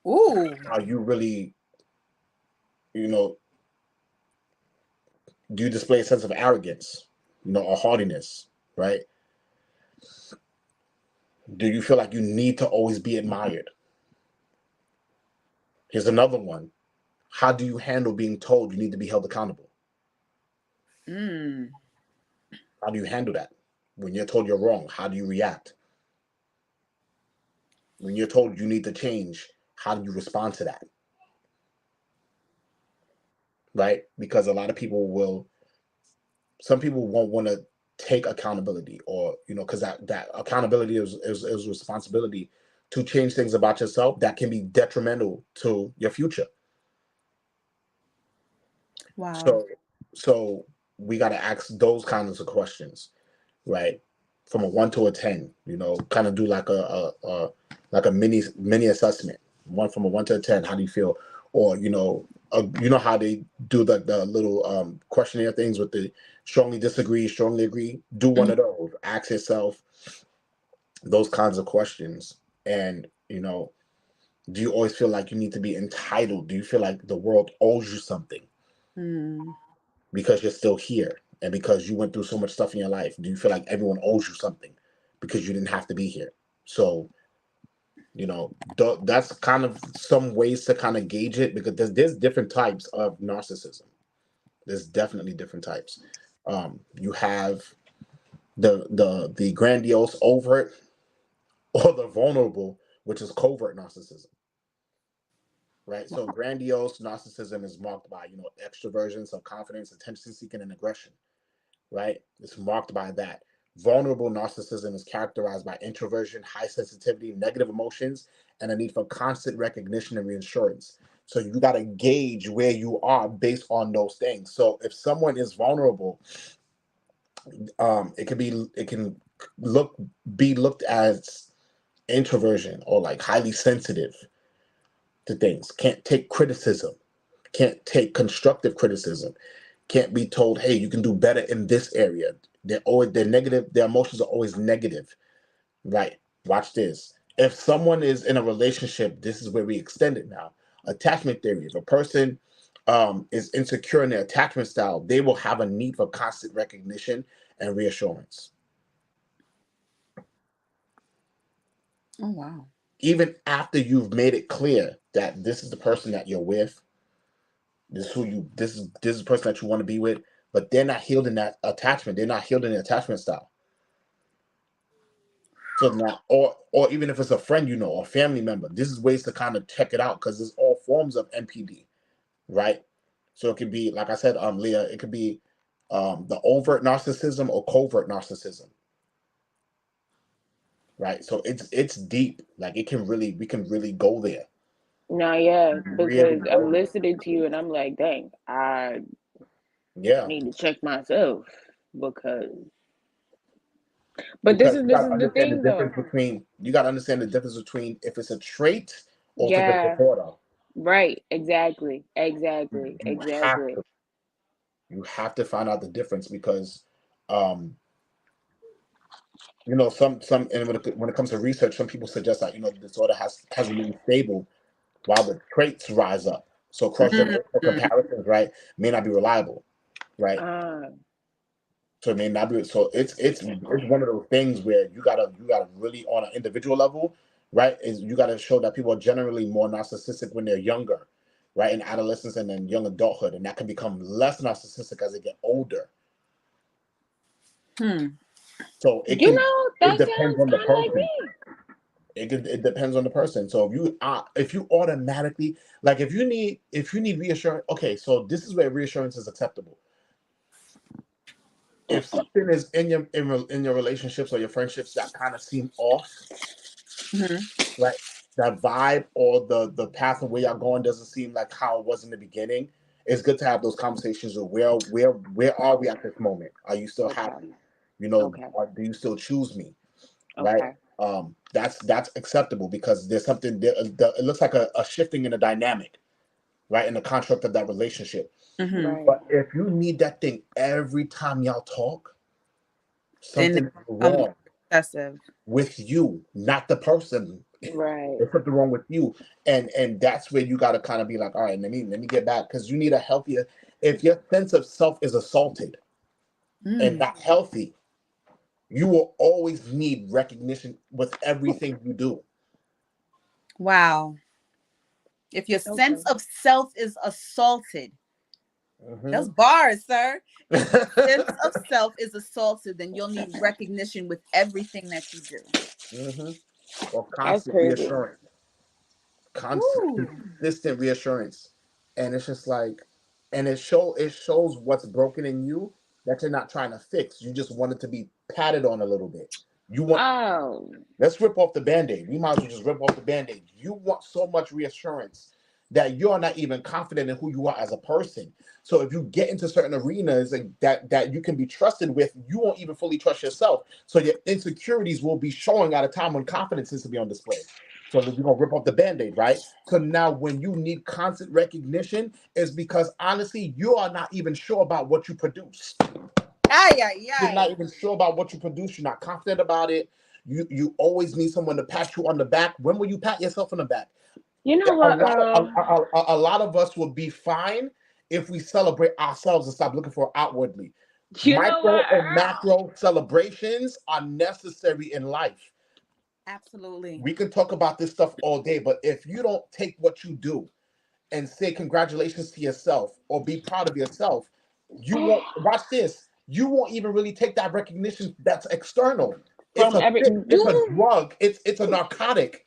ooh, are you really, you know, do you display a sense of arrogance, or haughtiness, right? Do you feel like you need to always be admired? Here's another one. How do you handle being told you need to be held accountable? mm, How do you handle that? When you're told you're wrong, how do you react? When you're told you need to change, how do you respond to that? Right? Because a lot of people will some people won't want to take accountability, or because that accountability is responsibility to change things about yourself that can be detrimental to your future. wow. So so we got to ask those kinds of questions, right? From a 1 to a 10, kind of do like a mini assessment. One from a 1 to a 10, how do you feel? Or how they do the little questionnaire things with the strongly disagree, strongly agree. Do one Mhm, of those. Ask yourself those kinds of questions. And do you always feel like you need to be entitled? Do you feel like the world owes you something mm, because you're still here and because you went through so much stuff in your life? Do you feel like everyone owes you something because you didn't have to be here? So that's kind of some ways to kind of gauge it, because there's different types of narcissism. There's definitely different types. You have the grandiose overt, or the vulnerable, which is covert narcissism, right? So grandiose narcissism is marked by extroversion, self-confidence, attention seeking, and aggression, right? It's marked by that. Vulnerable narcissism is characterized by introversion, high sensitivity, negative emotions, and a need for constant recognition and reassurance. So you got to gauge where you are based on those things. So if someone is vulnerable, it can look be looked as introversion, or like highly sensitive to things. Can't take criticism. Can't take constructive criticism. Can't be told, hey, you can do better in this area. They're negative. Their emotions are always negative. Right. Watch this. If someone is in a relationship, this is where we extend it now. Attachment theory. If a person is insecure in their attachment style, they will have a need for constant recognition and reassurance. oh wow. Even after you've made it clear that this is the person that you're with, this is the person that you want to be with, but they're not healed in that attachment. They're not healed in the attachment style. So now, or even if it's a friend, or family member, this is ways to kind of check it out, because there's all forms of NPD, right? So it could be, like I said, Leah, it could be the overt narcissism or covert narcissism, right? So it's deep. Like we can really go there. No, yeah, Really because I'm go there. listening to you and I'm like, dang, I Yeah, need to check myself because. But this because is this is the thing though. you got to understand the difference between if it's a trait or if it's a Yeah, disorder. right. Exactly. You, Exactly. you have Exactly. to you have to find out the difference, because um some and when it comes to research, some people suggest that the disorder has remained stable while the traits rise up. So cross Mm, generational comparisons, right, may not be reliable, right? Uh, So it may not be. So it's one of those things where you gotta really on an individual level, right? Is you gotta show that people are generally more narcissistic when they're younger, right, in adolescence and then young adulthood, and that can become less narcissistic as they get older. Hmm. So You know, it that depends sounds on the kind of like person. me. It depends on the person. So if you automatically, like, if you need reassurance, okay, so this is where reassurance is acceptable. If something is in your relationships or your friendships that kind of seem off, Hmm. right? That vibe or the path of where y'all going doesn't seem like how it was in the beginning. It's good to have those conversations of where are we at this moment? Are you still Okay. happy? You know, Okay. or do you still choose me? Right? Okay. That's acceptable because there's something there. It looks like a shifting in the dynamic, right, in the construct of that relationship. Hmm. Right. But if you need that thing every time y'all talk, Then something it is becomes wrong excessive. with you, not the person. Right. There's something wrong with you, and that's where you got to kind of be like, all right, let me get back because you need a healthier. If your sense of self is assaulted and Mm. not healthy, you will always need recognition with everything you do. Wow. If your sense Okay. of self is assaulted, Hmm. that's bars, sir. If your sense of self is assaulted, then you'll need recognition with everything that you do. Hmm. Or That's constant crazy. reassurance, constant, Woo. consistent reassurance, and it's just like, and it shows what's broken in you that you're not trying to fix. You just want it to be patted on a little bit. You want Oh, Let's rip off the band-aid. We might as well just rip off the band-aid. You want so much reassurance that you're not even confident in who you are as a person. So if you get into certain arenas and that you can be trusted with, you won't even fully trust yourself. So your insecurities will be showing at a time when confidence is to be on display. So we're gonna rip off the band-aid, right? So now when you need constant recognition, is because honestly, you are not even sure about what you produce. Ay, ay, You're not ay. even sure about what you produce. You're not confident about it. You always need someone to pat you on the back. When will you pat yourself on the back? you know A what? lot of a lot of us will be fine if we celebrate ourselves and stop looking for outwardly. You know Micro what, and Earl? macro celebrations are necessary in life. Absolutely. We can talk about this stuff all day, but if you don't take what you do and say congratulations to yourself or be proud of yourself, you won't watch this. You won't even really take that recognition that's external. It's From a every it's a you. drug. It's a narcotic.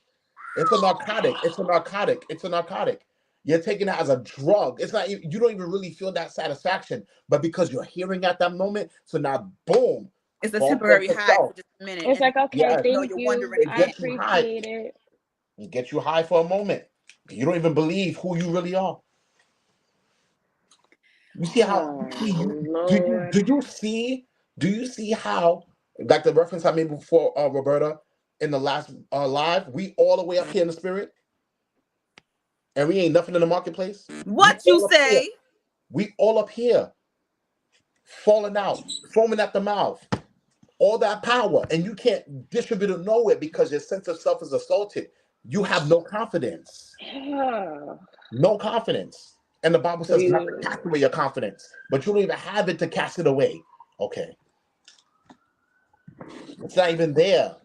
It's a narcotic. It's a narcotic. It's a narcotic. You're taking it as a drug. It's not you don't even really feel that satisfaction, but because you're hearing at that moment, so now boom, It's a fall for temporary high yourself. for just a minute. It's And like, okay, Yes, no, thank you're you. wondering it I again. gets you high. appreciate it. It gets you high for a moment. You don't even believe who you really are. You see how Oh, see you do you Lord. do you see do you see how, like the reference I made before, Roberta, in the last live, we all the way up here in the spirit, and we ain't nothing in the marketplace. We What you all up here. say? We all up here, falling out, foaming at the mouth, all that power, and you can't distribute it nowhere because your sense of self is assaulted. You have no confidence. No confidence. And the Bible says not to You. cast away your confidence, but you don't even have it to cast it away. Okay. It's not even there.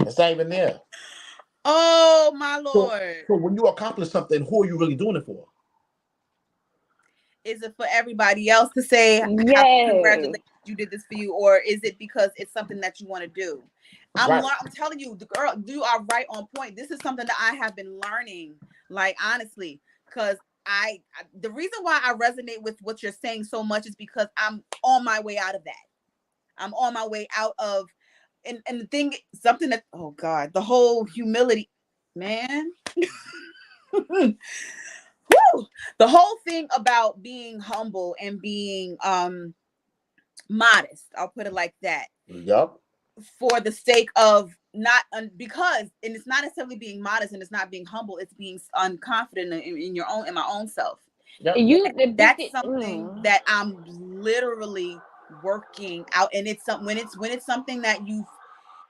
It's not even there. Oh my So, Lord. so when you accomplish something, who are you really doing it for? Is it for everybody else to say, have Yay. congratulations, you did this for you, or is it because it's something that you want to do? Right. I'm telling you, the girl, you are right on point. This is something that I have been learning, like honestly, because the reason why I resonate with what you're saying so much is because I'm on my way out of that. I'm on my way out of, and the thing, something that, oh God, the whole humility, man. Woo! The whole thing about being humble and being modest, I'll put it like that, Yup. for the sake of not because, and it's not necessarily being modest and it's not being humble, it's being unconfident in your own, in my own self. Yep. You And the that's something mm. that I'm literally working out, and it's some when it's something that you,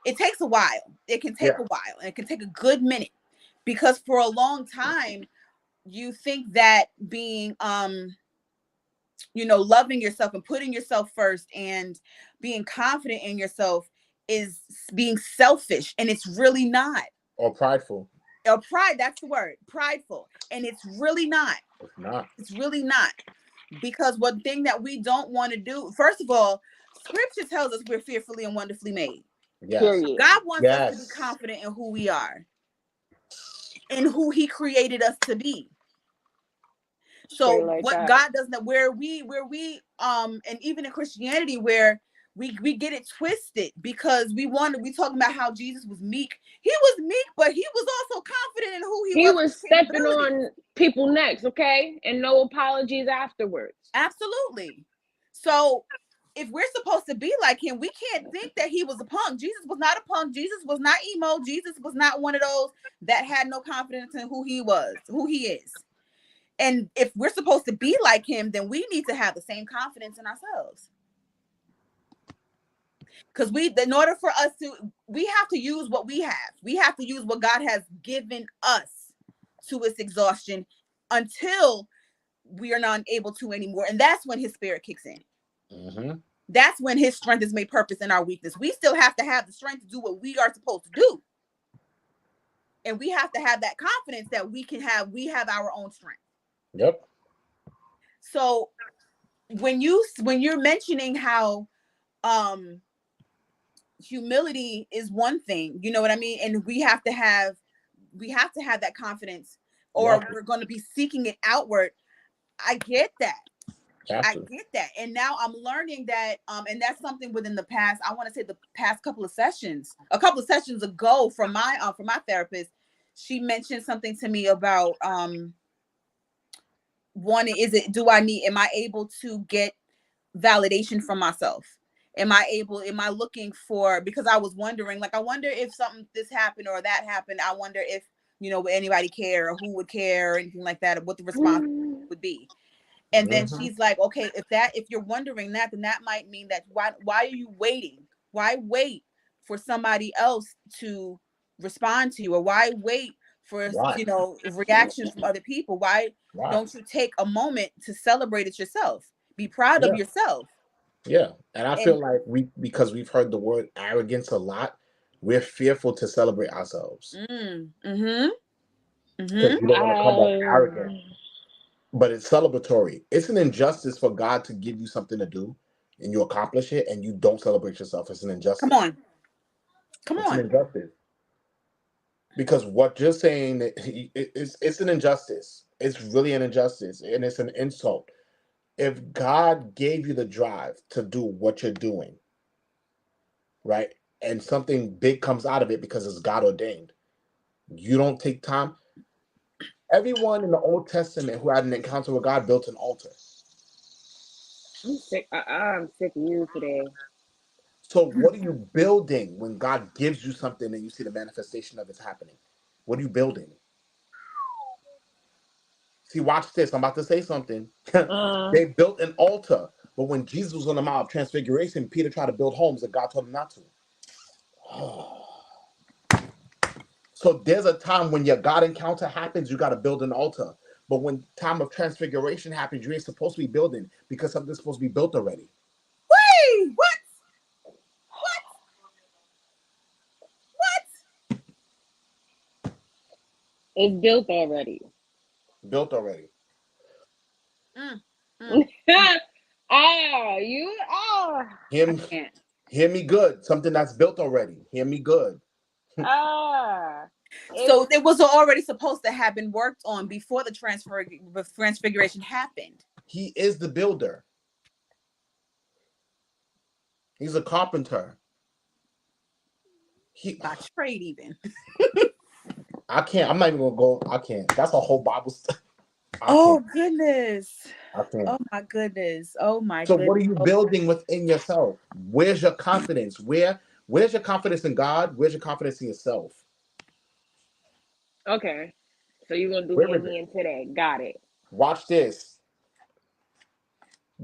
it takes a while. It can take Yeah. a while, and it can take a good minute, because for a long time you think that being loving yourself and putting yourself first and being confident in yourself is being selfish, and it's really not. Or prideful. Or pride, that's the word, prideful, and it's really not. It's not. It's really not. Because one thing that we don't want to do, first of all, scripture tells us we're fearfully and wonderfully made. Yes. Period. God wants us to be Yes. confident in who we are and who he created us to be. Straight So like what that. God does not, where we and even in Christianity, where we get it twisted, because we talking about how Jesus was meek. He was meek, but he was also confident in who he He was. was stepping on people next, okay? And no apologies afterwards. Absolutely. So if we're supposed to be like him, we can't think that he was a punk. Jesus was not a punk. Jesus was not emo. Jesus was not one of those that had no confidence in who he was, who he is. And if we're supposed to be like him, then we need to have the same confidence in ourselves. Because in order for us to, we have to use what we have. We have to use what God has given us to its exhaustion until we are not able to anymore. And that's when his spirit kicks in. Mm-hmm. That's when his strength is made perfect in our weakness. We still have to have the strength to do what we are supposed to do. And we have to have that confidence that we have our own strength. Yep. So when you're mentioning how humility is one thing, you know what I mean? And we have to have that confidence, or we're going to be seeking it outward. I get that. I get that. And now I'm learning that, and that's something within the past, I want to say the past couple of sessions ago from my therapist, she mentioned something to me about, am I able to get validation from myself? Am I looking for, because I was wondering, like, I wonder if this happened or that happened. I wonder if, would anybody care, or who would care, or anything like that, or what the response would be. And then she's like, okay, if you're wondering that, then that might mean that why are you waiting? Why wait for somebody else to respond to you? Or why wait for, reactions from other people? Why don't you take a moment to celebrate it yourself? Be proud of yourself. Yeah. And I feel like because we've heard the word arrogance a lot, we're fearful to celebrate ourselves. Mm-hmm. Because you don't want to come off arrogant. But it's celebratory. It's an injustice for God to give you something to do and you accomplish it and you don't celebrate yourself. It's an injustice. Come on. It's an injustice. Because what you're saying, it's an injustice. It's really an injustice, and it's an insult. If God gave you the drive to do what you're doing, right, and something big comes out of it because it's God ordained, you don't take time. Everyone in the Old Testament who had an encounter with God built an altar. I'm sick. I'm sick of you today. So what are you building when God gives you something and you see the manifestation of it happening? What are you building? See, watch this. I'm about to say something. They built an altar, but when Jesus was on the Mount of Transfiguration, Peter tried to build homes and God told him not to. So there's a time when your God encounter happens, you got to build an altar. But when time of transfiguration happens, you ain't supposed to be building because something's supposed to be built already. Wait, what? It's built already. Built already. Hear me good. Something that's built already. Hear me good. So it was already supposed to have been worked on before the transfiguration happened. He is the builder. He's a carpenter. By trade, even. I can't. I'm not even gonna go. I can't. That's a whole Bible study. Oh goodness. I can't. Oh my goodness. Oh my so goodness. What are you building within yourself? Where's your confidence? Where's your confidence in God? Where's your confidence in yourself? Okay. So you're gonna do me in today. Got it. Watch this.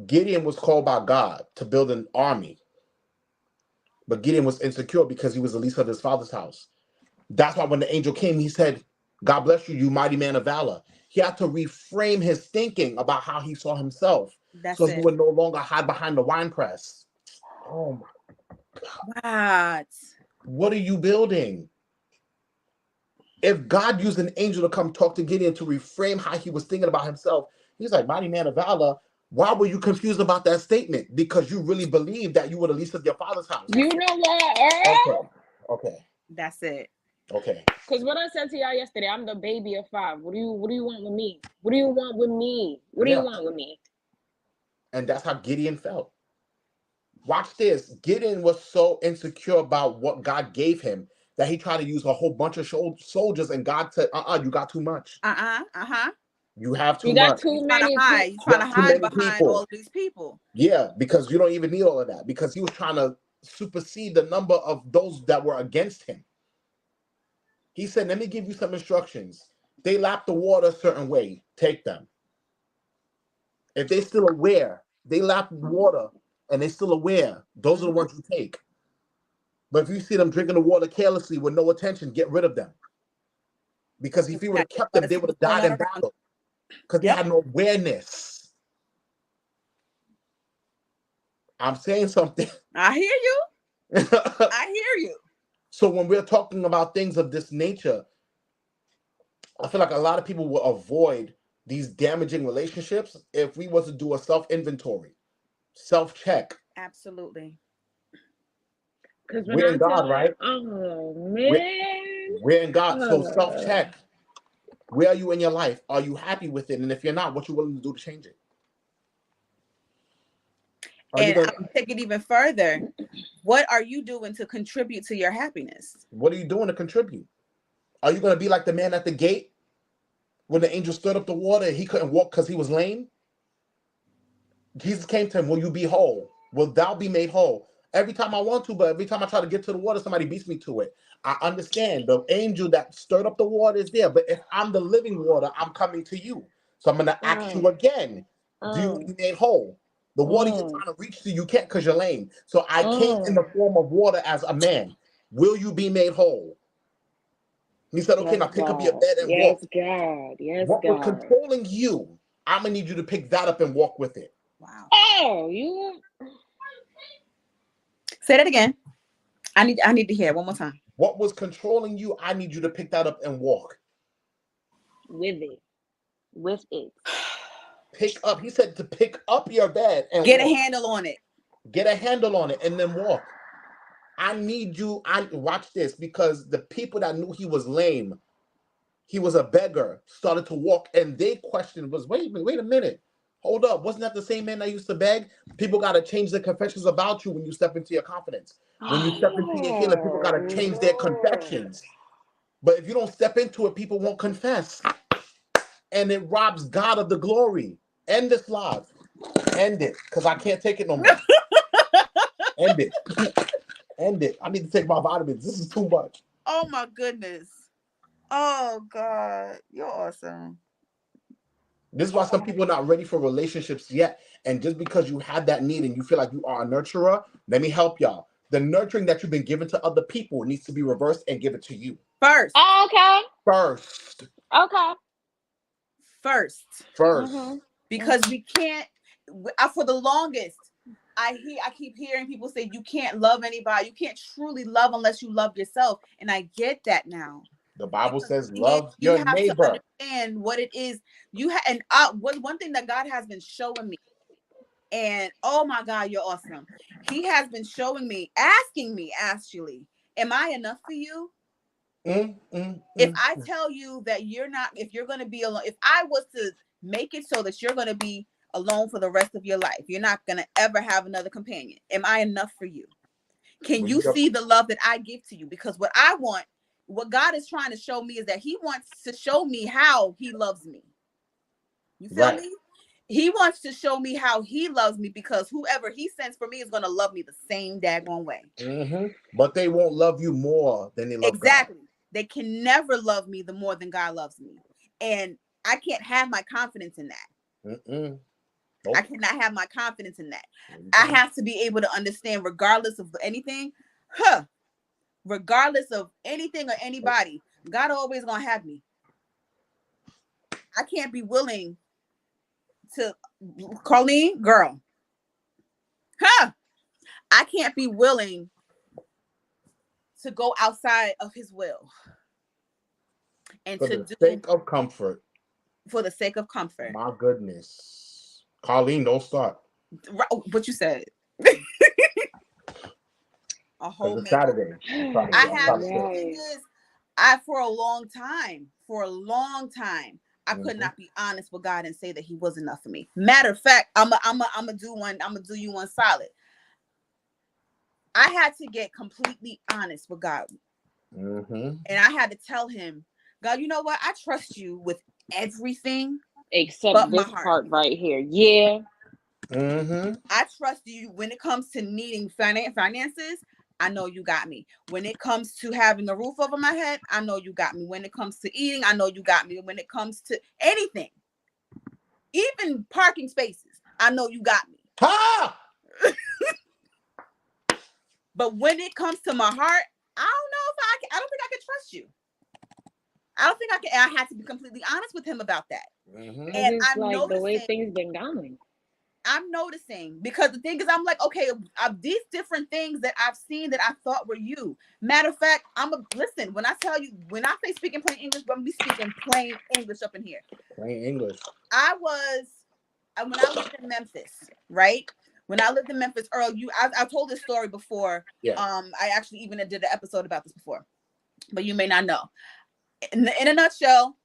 Gideon was called by God to build an army. But Gideon was insecure because he was the least of his father's house. That's why when the angel came, he said, God bless you, you mighty man of valor. He had to reframe his thinking about how he saw himself. That's So he it. would no longer hide behind the wine press. Oh my, What? what are you building? If God used an angel to come talk to Gideon to reframe how he was thinking about himself, he's like, mighty man of valor, why were you confused about that statement? Because you really believed that you were the least of your father's house. You know what, Okay, Earl? okay, That's it. okay. Because what I said to y'all yesterday, I'm the baby of 5. What do you want with me? What do you want with me? What do you Yeah, want with me? and that's how Gideon felt. Watch this. Gideon was so insecure about what God gave him that he tried to use a whole bunch of soldiers, and God said, you got too much. Uh-huh. You have too You got much. too You trying to many hide. people. You You trying to have too hide many behind all people. of these people. Yeah, because you don't even need all of that. Because he was trying to supersede the number of those that were against him. He said, let me give you some instructions. They lap the water a certain way. Take them. If they're still aware, they lap the water and they're still aware. Those are the Mhm. ones you take. But if you see them drinking the water carelessly with no attention, get rid of them. Because if he would Got have kept them, other they would things have going died on in around. battle. Because they Yep. had no awareness. I'm saying something. I hear you. I hear you. So when we're talking about things of this nature, I feel like a lot of people will avoid these damaging relationships if we was to do a self-inventory, self-check. Absolutely. Because when We're I in God, tell you, right? oh We're, man, we're in God. So uh, self-check. Where are you in your life? Are you happy with it? And if you're not, what you willing to do to change it? Are you And gonna I'm gonna take it even further. What are you doing to contribute to your happiness? what are you doing to contribute? Are you gonna be like the man at the gate when the angel stirred up the water and he couldn't walk because he was lame? Jesus came to him, will you be whole? Will thou be made whole? Every time I want to, but every time I try to get to the water, somebody beats me to it. I understand the angel that stirred up the water is there, but if I'm the living water, I'm coming to you. So I'm going to ask you mm, again. Do you want mm, to be made whole? The water you're mm, trying to reach to, you can't because you're lame. So I came in mm. the form of water as a man. Will you be made whole? He said, okay, Yes, now pick up your God. bed and Yes, walk. God. Yes, What was God. controlling you? I'm going to need you to pick that up and walk with it. Wow. Oh, you Say that again. I need to hear it one more time. What was controlling you? I need you to pick that up and walk. with it. With it. Pick up. He said to pick up your bed and Get a walk. handle on it. Get a handle on it and then walk. I need you. I watch this because the people that knew he was lame, he was a beggar, started to walk, and they questioned was wait a minute. Hold up. Wasn't that the same man that used to beg? People gotta change their confessions about you when you step into your confidence. When you step into your healing, people gotta change their Oh, confessions. But if you don't step into it, people won't confess. And it robs God of the glory. End this live. End it. Because I can't take it no more. End it. End it. I need to take my vitamins. This is too much. Oh my goodness. Oh God. You're awesome. This is why some people are not ready for relationships yet. And just because you have that need and you feel like you are a nurturer, let me help y'all. The nurturing that you've been given to other people needs to be reversed and give it to you. First. okay. First. Okay. First. First. Mhm. Because Mhm. we can't for the longest I keep hearing people say you can't love anybody. You can't truly love unless you love yourself. And I get that now. The Bible Because says, again, love you your have to neighbor. understand what it is. One thing that God has been showing me, and oh my God, you're awesome. He has been showing me, asking me actually, am I enough for you? Mm, mm, If mm. I tell you that you're not, if you're going to be alone, if I was to make it so that you're going to be alone for the rest of your life, you're not going to ever have another companion. Am I enough for you? Can Well, you you got, see the love that I give to you? Because what I want, what God is trying to show me is that He wants to show me how He loves me. You feel right. me? He wants to show me how He loves me because whoever He sends for me is going to love me the same daggone way. But they won't love you more than they love God. Exactly. They can never love me the more than God loves me. And I can't have my confidence in that. Mm-mm. I Nope. cannot have my confidence in that. You I can't. have to be able to understand, regardless of anything, huh? Regardless of anything or anybody, God always gonna have me. I can't be willing to Carlene, girl, huh? I can't be willing to go outside of his will and For to the do sake of comfort. for the sake of comfort. My goodness. Colleen, don't start. What you said. A Because whole it's makeover. Saturday. I'm trying I to, I'm have, trying to and the start. thing Right. is, for a long time, I could Mm-hmm. not be honest with God and say that He was enough for me. Matter of fact, I'm a do one. I'm gonna do you one solid. I had to get completely honest with God, Mm-hmm. and I had to tell Him, God, you know what? I trust you with everything but Except my this heart. part right here. Yeah. Mm-hmm. I trust you when it comes to needing finances. I know you got me. When it comes to having a roof over my head, I know you got me. When it comes to eating, I know you got me. When it comes to anything, even parking spaces, I know you got me. Ha! But when it comes to my heart, I don't know if I can. I don't think I can trust you. I don't think I can. I had to be completely honest with him about that. Mm-hmm. Cause And it's like the way things been going. I'm noticing because the thing is, I'm like, okay, these different things that I've seen that I thought were you. Matter of fact, listen. When I tell you, when I say speaking plain English, I'm gonna be speaking plain English up in here. Plain English. I was when I lived in Memphis, right? When I lived in Memphis, Earl, I told this story before. Yeah. I actually even did an episode about this before, but you may not know. In a nutshell,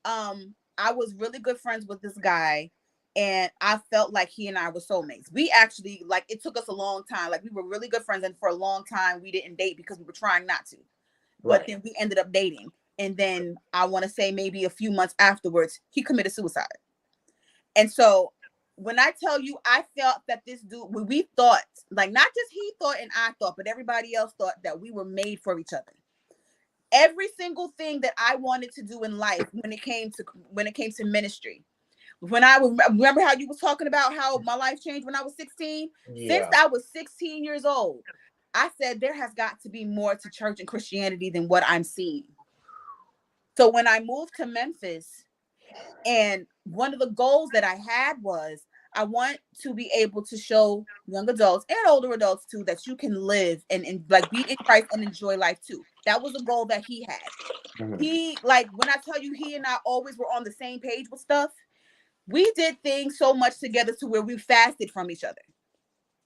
I was really good friends with this guy, and I felt like he and I were soulmates. We actually, like, it took us a long time. Like, we were really good friends, and for a long time we didn't date because we were trying not to. But Right. then we ended up dating, and then I want to say maybe a few months afterwards, he committed suicide. And so when I tell you, I felt that this dude, we thought, like, not just he thought and I thought, but everybody else thought that we were made for each other. Every single thing that I wanted to do in life when it came to ministry. When I remember how you was talking about how my life changed when I was 16, since Yeah. I was 16 years old, I said there has got to be more to church and Christianity than what I'm seeing. So when I moved to Memphis, and one of the goals that I had was I want to be able to show young adults and older adults too that you can live and like be in Christ and enjoy life too. That was a goal that he had. Mm-hmm. He, like, when I tell you, he and I always were on the same page with stuff. We did things so much together to where we fasted from each other.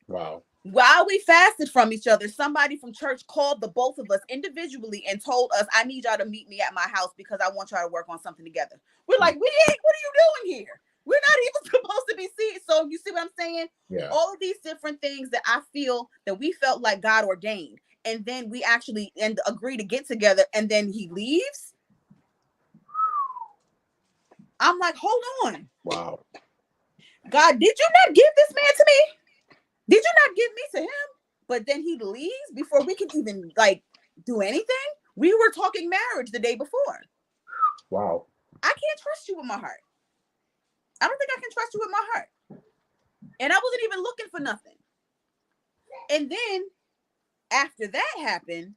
Wow. While we fasted from each other, somebody from church called the both of us individually and told us, I need y'all to meet me at my house because I want y'all to work on something together. We're like, what are you doing here? We're not even supposed to be seen. So you see what I'm saying? Yeah. All of these different things that I feel that we felt like God ordained. And then we actually agree to get together, and then he leaves. I'm like, hold on. Wow. God, did you not give this man to me? Did you not give me to him? But then he leaves before we can even, like, do anything. We were talking marriage the day before. Wow. I can't trust you with my heart. I don't think I can trust you with my heart. And I wasn't even looking for nothing. And then after that happened,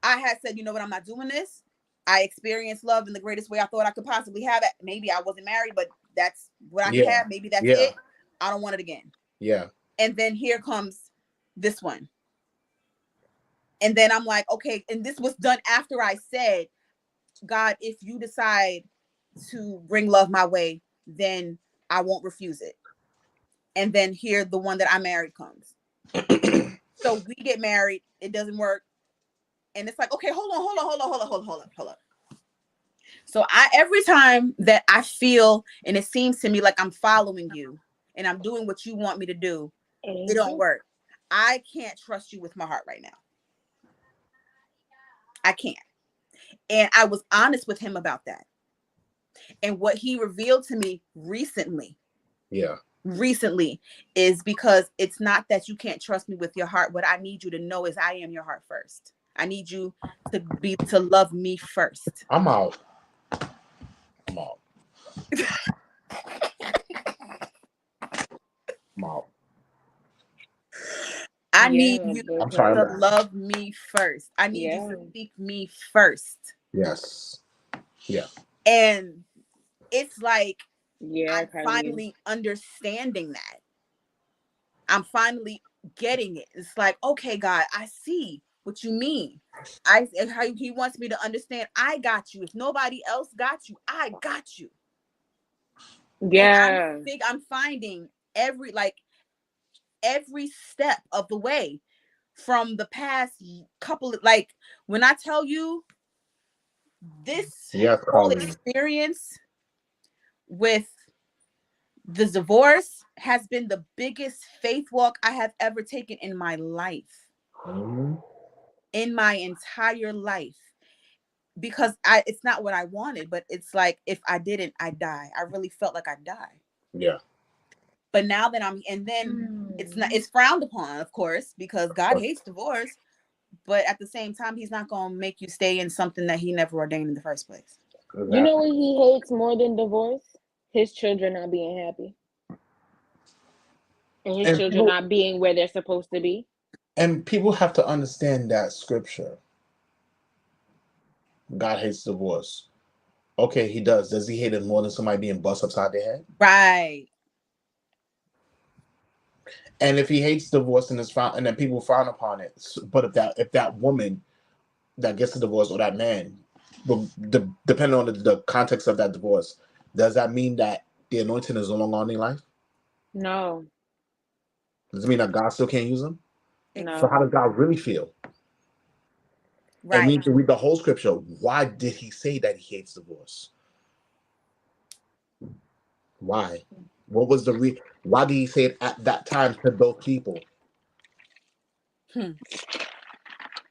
I had said, you know what, I'm not doing this. I experienced love in the greatest way I thought I could possibly have it. Maybe I wasn't married, but that's what I could have. Maybe that's Yeah. it. I don't want it again. Yeah. And then here comes this one. And then I'm like, okay. And this was done after I said, God, if you decide to bring love my way, then I won't refuse it. And then here, the one that I married comes. So we get married. It doesn't work. And it's like, okay, hold on. So every time that I feel, and it seems to me like I'm following you and I'm doing what you want me to do, it don't work. I can't trust you with my heart right now. I can't. And I was honest with him about that. And what he revealed to me recently is because it's not that you can't trust me with your heart. What I need you to know is I am your heart first. I need you to love me first. I'm out. I'm out. I need Yeah, you I'm sorry. to love me first. I need you to yeah. seek me first. Yes. Yeah. And it's like, Yeah, I'm Carleen. finally understanding that. I'm finally getting it. It's like, okay, God, I see what you mean. How he wants me to understand. I got you. If nobody else got you, I got you. And Yeah. I'm finding every step of the way from the past couple of, like, when I tell you this Yes, whole Carleen. experience with the divorce has been the biggest faith walk I have ever taken in my life. Mhm. In my entire life. Because it's not what I wanted, but it's like if I didn't, I'd die. I really felt like I'd die. Yeah. But now that and then it's frowned upon, of course, because God hates divorce. But at the same time, he's not going to make you stay in something that he never ordained in the first place. You know Exactly. what he hates more than divorce? His children not being happy. And his And children people not being where they're supposed to be. and people have to understand that scripture. God hates divorce. Okay, he does. Does he hate it more than somebody being bust upside their head? Right. And if he hates divorce and and then people frown upon it, but if that woman that gets the divorce or that man, depending on the context of that divorce, does that mean that the anointing is no longer on their life? No, Does it mean that God still can't use them? So no. how Exactly. does God really feel? And we Right. need to read the whole scripture. Why did he say that he hates divorce? Why? What was why did he say it at that time to those people? Hmm.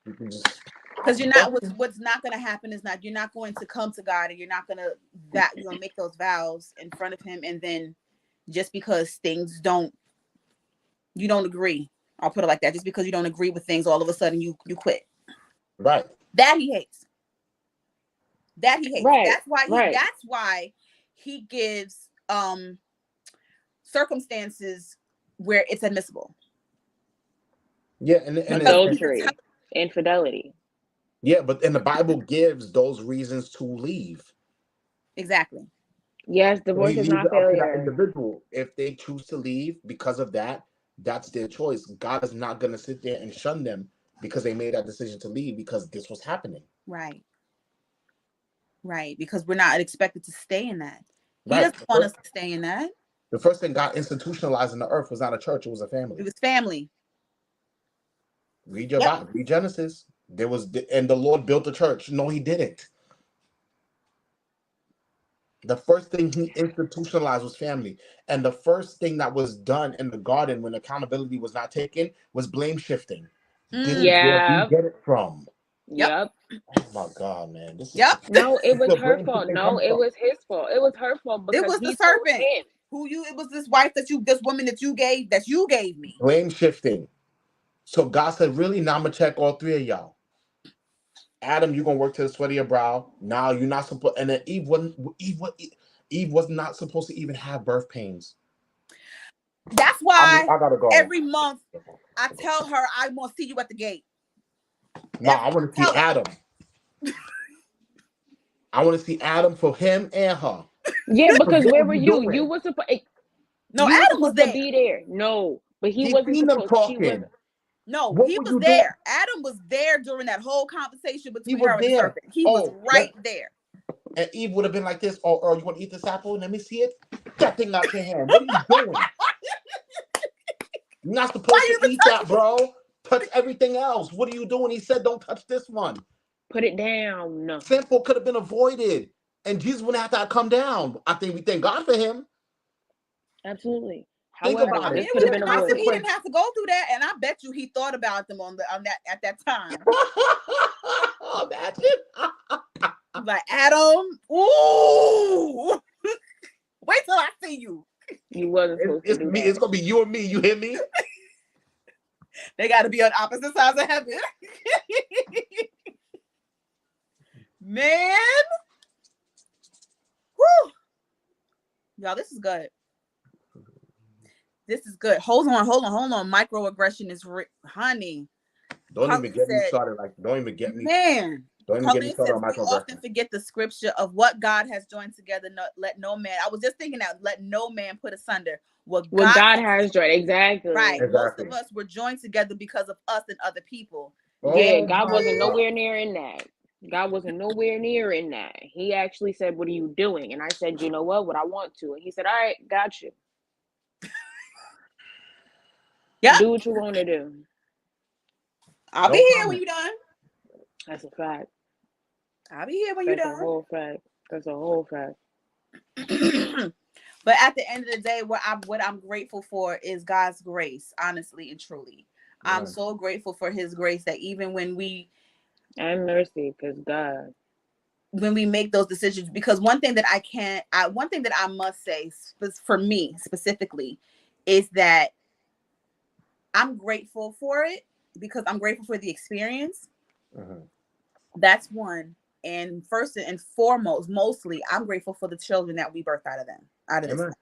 You can just Because you're not what's not going to happen is not you're not going to come to God and you're not going to that you're going to make those vows in front of him, and then just because things don't you don't agree. I'll put it like that. Just because you don't agree with things, all of a sudden you quit. right. That he hates. That he hates. Right, right. That's why he gives circumstances where it's admissible. Yeah, and Because Adultery, infidelity. yeah, but and the Bible gives those reasons to leave. exactly. Yes, So he divorce is leaves not it up to that failure. individual. If they choose to leave because of that, that's their choice. God is not going to sit there and shun them because they made that decision to leave because this was happening. Right. Right. Because we're not expected to stay in that. He Right. doesn't want us to stay in that. The first thing God institutionalized in the earth was not a church; it was a It family. was family. Read your Yep. Bible. Read Genesis. And the Lord built the church. No, He didn't. The first thing He institutionalized was family, and the first thing that was done in the garden when accountability was not taken was blame shifting. This is Mm. where we Yeah. get it from. Yep. Yep. Oh my God, man, this is Yep. No, it this is was where her blame fault. shifting No, comes it from. was his fault. It was her fault It because was the he told serpent. him. It was this wife this woman that you gave me. Blame shifting. So God said, really, now I'm gonna check all three of y'all. Adam, you're gonna work to the sweat of your brow. Now you're not supposed. And then Eve was not supposed to even have birth pains. That's why I gotta go. every month I tell her I want to see you at the gate. No, I want to see Tell her. Adam. I want to see Adam for him and her. Yeah, Because because what where was were you you? doing? No, You were Adam was supposed to there. be there. No, but he He wasn't seen them supposed. She talking. wasn't. No, What he were was you doing? there. Adam was there during that whole conversation He between was her and the there. serpent. He was Oh, right there. and Eve would have been like this. Oh, Earl, you want to eat this apple? Let me see it. Get that thing out your hand. What are you doing? You're not Why supposed you to even eat touching that, bro. Touch everything else. What are you doing? He said, don't touch this one. Put it down. No, Simple could have been avoided. And Jesus wouldn't have to come down. I think we thank God for him. absolutely. Think However, I about mean, it. this it could would have have been been nice if avoided. he didn't have to go through that. And I bet you he thought about them on that at that time. Imagine. Like, Adam, ooh, wait till I see you. You wasn't supposed to It's do me. that. It's gonna be you and me. You hear me? They got to be on opposite sides of heaven. Man, whew. Y'all, this is good. This is good. Hold on. Microaggression is honey. Don't even Carly get me said, started. Like, don't even get me. man. Don't even get me Colleen started says on we often microaggression. forget the scripture of what God has joined together. Let no man. I was just thinking that let no man put asunder what What God God has has joined, exactly. right. Most of Exactly. us were joined together because of us and other people. Yeah, Oh God my wasn't God. nowhere near in that. God wasn't nowhere near in that. He actually said, "What are you doing?" And I said, "You know what? What I want to." And he said, "All right, got you. Yep, Do what you want to do." I'll be No here when comment. you're done. That's a fact. I'll be here when you're That's a done. whole fact. That's a whole fact. But at the end of the day, what I'm grateful for is God's grace, honestly and truly. I'm Amen. so grateful for His grace that even And mercy, because God. when we make those decisions, because one thing that I must say for me specifically is that I'm grateful for it because I'm grateful for the experience. Mhm. That's one. And first and foremost, mostly, I'm grateful for the children that we birthed out of this, Amen.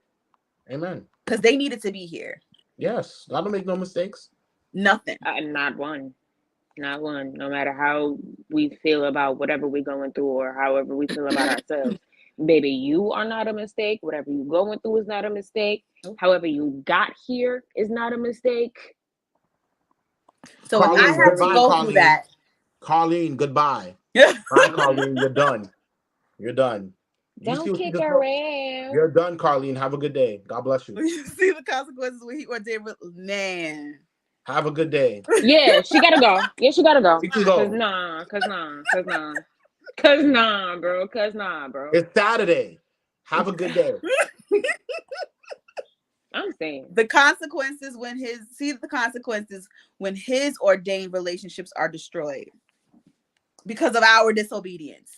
Amen. because they needed to be here. Yes. God don't make no mistakes. Nothing. Not one. Not one. No matter how we feel about whatever we're going through or however we feel about ourselves. Baby, you are not a mistake. Whatever you're going through is not a mistake. However you got here is not a mistake. So if I Carlene, have to Very goodbye, go through Carlene. that, Carlene, goodbye. you Bye, Carlene. You're done. You're done. You see Don't what you kick just her wrote? out. You're done, Carlene. Have a good day. God bless you. see the consequences when he or David, man. Have a good day. Yeah, she gotta go. Yeah, she gotta go. You can Cause go. nah, cause nah, cause nah. Cause nah, bro. Cause nah, bro. It's Saturday. Have a good day. I'm saying. The consequences the consequences when his ordained relationships are destroyed because of our disobedience.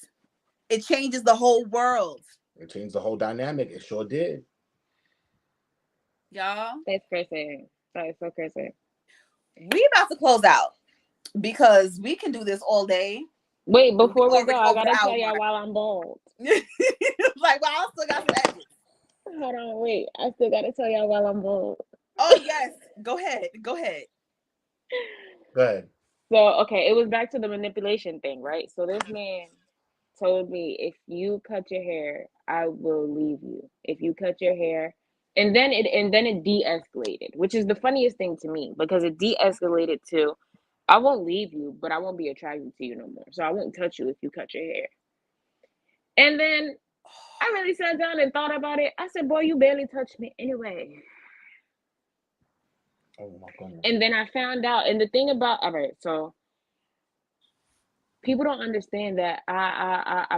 It changes the whole world, It changed the whole dynamic. It sure did. y'all. That's crazy. That is so crazy. We about to close out because we can do this all day. Wait, And we before we go, already I over the gotta hour tell y'all mark. while I'm bald. Like, well, I still got some edges. Hold on, wait. I still gotta tell y'all while I'm bald. Oh yes, go ahead, go ahead. Go ahead. So, okay, it was back to the manipulation thing, right? So this man told me, if you cut your hair, I will leave you. If you cut your hair, and then it de-escalated, which is the funniest thing to me because it de-escalated to, I won't leave you, but I won't be attracted to you no more. So I won't touch you if you cut your hair. And then I really sat down and thought about it. I said, boy, you barely touched me anyway. Oh my goodness. And then I found out, and the thing about, all right, so people don't understand that I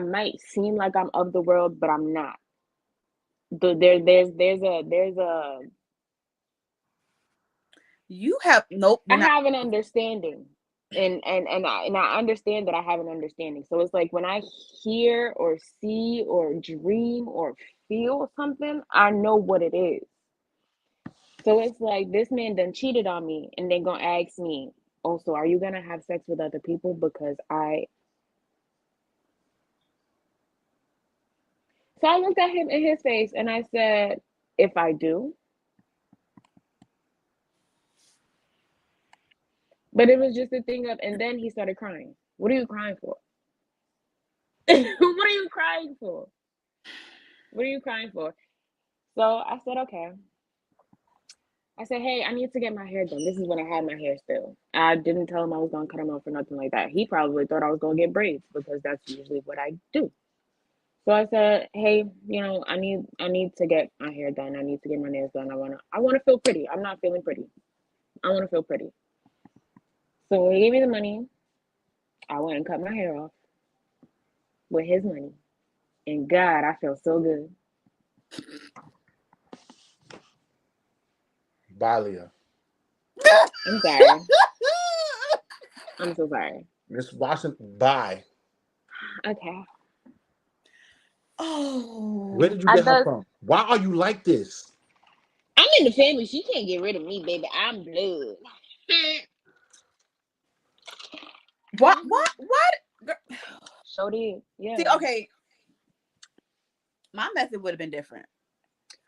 might seem like I'm of the world, but I'm not. There's a You have nope. We're I not. have an understanding, and I understand that I have an understanding. So it's like when I hear or see or dream or feel something, I know what it is. So it's like this man done cheated on me, and then gonna ask me, "Oh, so are you gonna have sex with other people?" Because I. So I looked at him in his face, and I said, "If I do," but it was just a thing of, and then he started crying. What are you crying for? What are you crying for? What are you crying for? So I said, okay. I said, hey, I need to get my hair done. This is when I had my hair still. I didn't tell him I was gonna cut him off or nothing like that. He probably thought I was gonna get braids because that's usually what I do. So I said, hey, I need to get my hair done. I need to get my nails done. I wanna feel pretty. I'm not feeling pretty. I wanna feel pretty. So he gave me the money. I went and cut my hair off with his money. And God, I feel so good. Bye, Leah. I'm sorry. I'm so sorry. Miss Washington, bye. Okay. Where Oh, did you I get her thought from? Why are you like this? I'm in the family. She can't get rid of me, baby. I'm blood. what? What? So did. See, Yeah. okay, my method would have been different.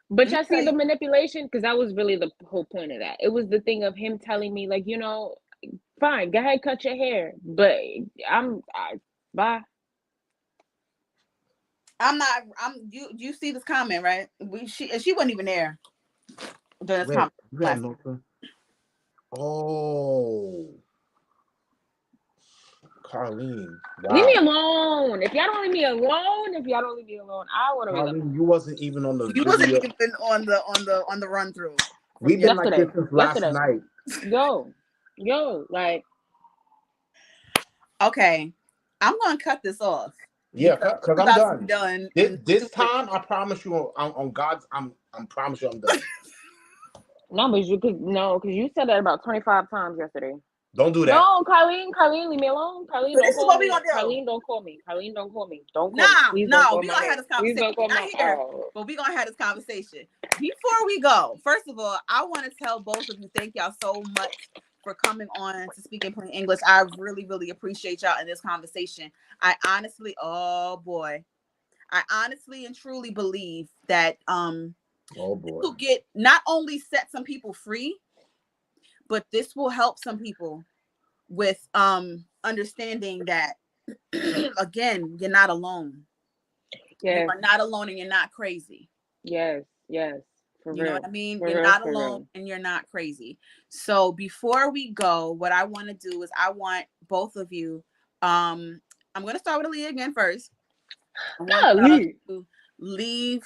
But Let me y'all tell see the you. manipulation? Because that was really the whole point of that. It was the thing of him telling me, like, Fine, go ahead, cut your hair. But bye. I'm not. You see this comment, right? She wasn't even there during this Wait, comment you got last. no. Oh, Carlene. Leave me Wow. alone. If y'all don't leave me alone, I want to relive Carlene, that. you wasn't even on the You wasn't video. even on the run through from We've been like Yesterday, this since last yesterday. night. Yo, like Okay, I'm gonna cut this off Yeah, because because it's I'm about to be done. done This, in this 2 minutes. time, I promise you, on God's, I'm promise you, I'm done. no, but you could no, because you said that about 25 times yesterday. Don't do that. No, Carlene, leave me alone. Carlene, So don't this is call what we me. gonna do. Carlene, don't call me. Carlene, don't call me. Don't call me. Nah, Please don't no, call we my gonna have name. this Please conversation. don't call You're my. not here, Oh. but we gonna have this conversation. Before we go, first of all, I want to tell both of you, thank y'all so much for coming on to Speak in Plain English. I really, really appreciate y'all in this conversation. Oh boy, I honestly and truly believe that Oh this boy. will get not only set some people free, but this will help some people with understanding that again, you're not alone. You Yes, are not alone and you're not crazy. yes, for You know what real, I mean? for You're real, not for alone real. and you're not crazy. So before we go, what I want to do is I want both of you, I'm going to start with Aaliyah again first. I want y'all Golly. to leave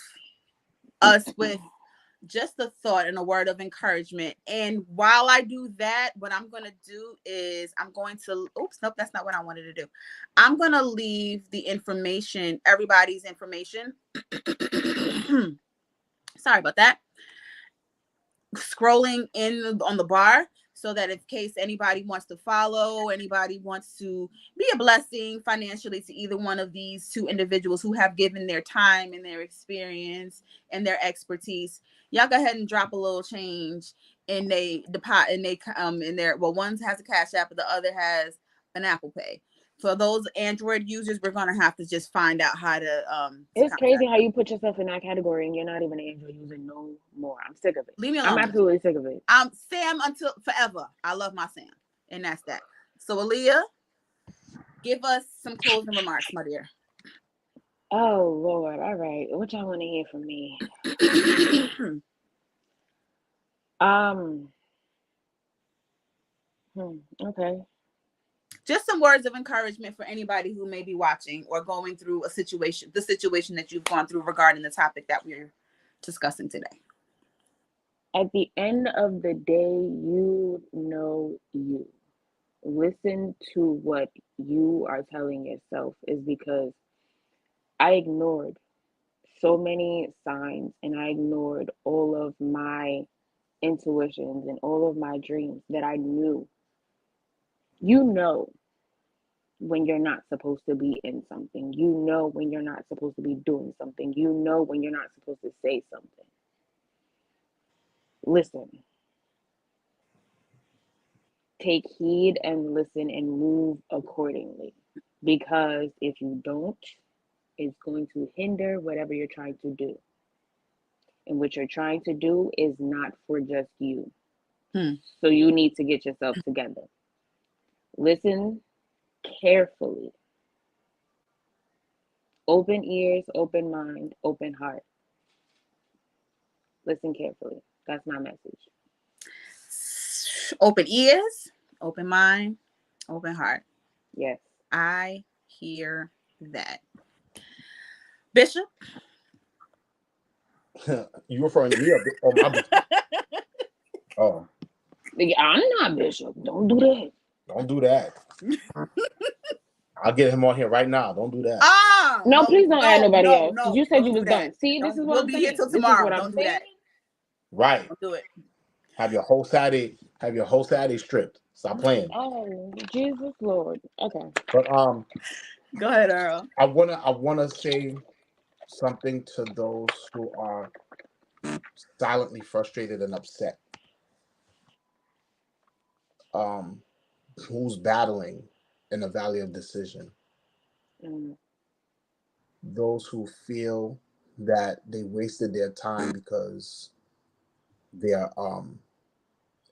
us with just a thought and a word of encouragement. And while I do that, what I'm going to do is I'm going to, oops, nope, that's not what I wanted to do. I'm going to leave the information, everybody's information. Sorry about that. Scrolling in on the bar so that in case anybody wants to follow, anybody wants to be a blessing financially to either one of these two individuals who have given their time and their experience and their expertise, y'all go ahead and drop a little change in the pot in they in there. Well, one has a Cash App, but the other has an Apple Pay. For those Android users, we're gonna have to just find out how to It's crazy contact. how you put yourself in that category and you're not even an Android user no more. I'm sick of it. Leave me I'm alone. absolutely sick of it. Sam until forever. I love my Sam, and that's that. So, Aaliyah, give us some closing remarks, my dear. Oh Lord, all right. What y'all want to hear from me? Um, okay. Just some words of encouragement for anybody who may be watching or going through the situation that you've gone through regarding the topic that we're discussing today. At the end of the day, you know you. Listen to what you are telling yourself is because I ignored so many signs and I ignored all of my intuitions and all of my dreams that I knew. You know when you're not supposed to be in something. You know when you're not supposed to be doing something. You know when you're not supposed to say something. Listen, take heed and listen and move accordingly. Because if you don't, it's going to hinder whatever you're trying to do. And what you're trying to do is not for just you. Hmm. So you need to get yourself together. Listen carefully. Open ears, open mind, open heart. Listen carefully. That's my message. Open ears, open mind, open heart. Yes. I hear that. Bishop? You referring to me or my business? Oh, I'm not Bishop. Don't do that. don't do that. I'll get him on here right now. Don't do that. No, No, please don't add no, nobody no, else because no. you said Don't you do was that. done. See, this Don't. is what We'll I'm be here saying. till This is tomorrow. what I'm Don't do saying. that. Right. Don't do it. Have your whole Saturday. Have your whole Saturday stripped. Stop playing. Oh, Jesus Lord. Okay. But Go ahead, Earl. I wanna say something to those who are silently frustrated and upset. Um, who's battling in the valley of decision. Mm, Those who feel that they wasted their time because they are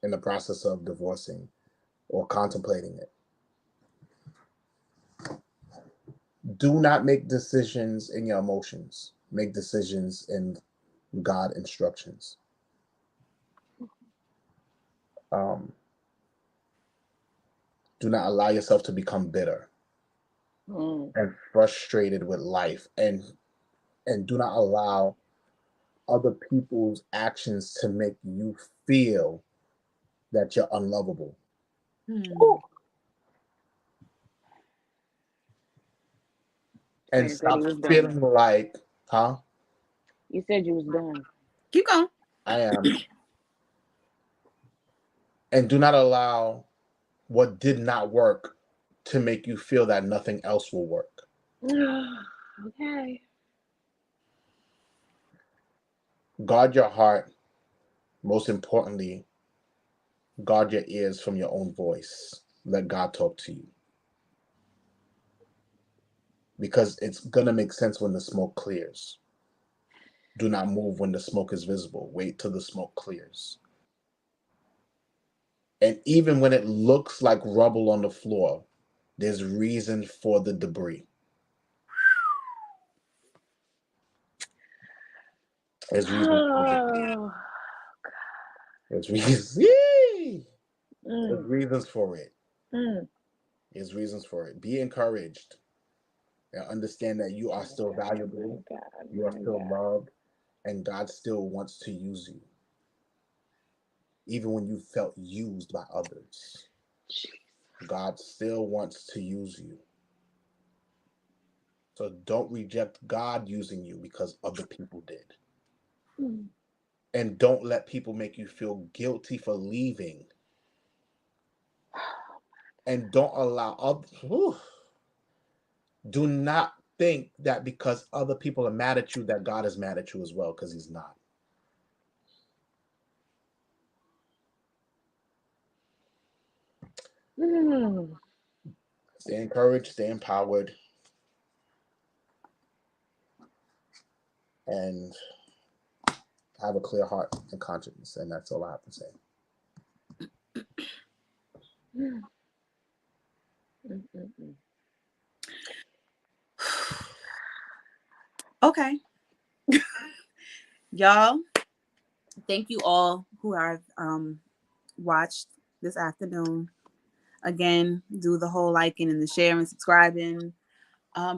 in the process of divorcing. or contemplating it. Do not make decisions in your emotions. Make decisions in God instructions. Do not allow yourself to become bitter and frustrated with life, and do not allow other people's actions to make you feel that you're unlovable. Hmm. And Man said he stop was done. feeling like, huh? You said you was done. Keep going. I am. And do not allow what did not work to make you feel that nothing else will work. Okay. Guard your heart. Most importantly, guard your ears from your own voice. Let God talk to you. Because it's going to make sense when the smoke clears. Do not move when the smoke is visible. Wait till the smoke clears. And even when it looks like rubble on the floor, there's reason for the debris. There's reason for the debris. Oh, There's reasons. There's reasons for it. There's reasons for it. Be encouraged and understand that you are still valuable. You are still loved, and God still wants to use you, even when you felt used by others. God still wants to use you. So don't reject God using you because other people did. And don't let people make you feel guilty for leaving. And don't allow others. Do not think that because other people are mad at you that God is mad at you as well, because he's not. Stay encouraged, stay empowered, and have a clear heart and conscience. And that's all I have to say. Okay. Y'all, thank you all who have watched this afternoon. Again, do the whole liking and the sharing, subscribing.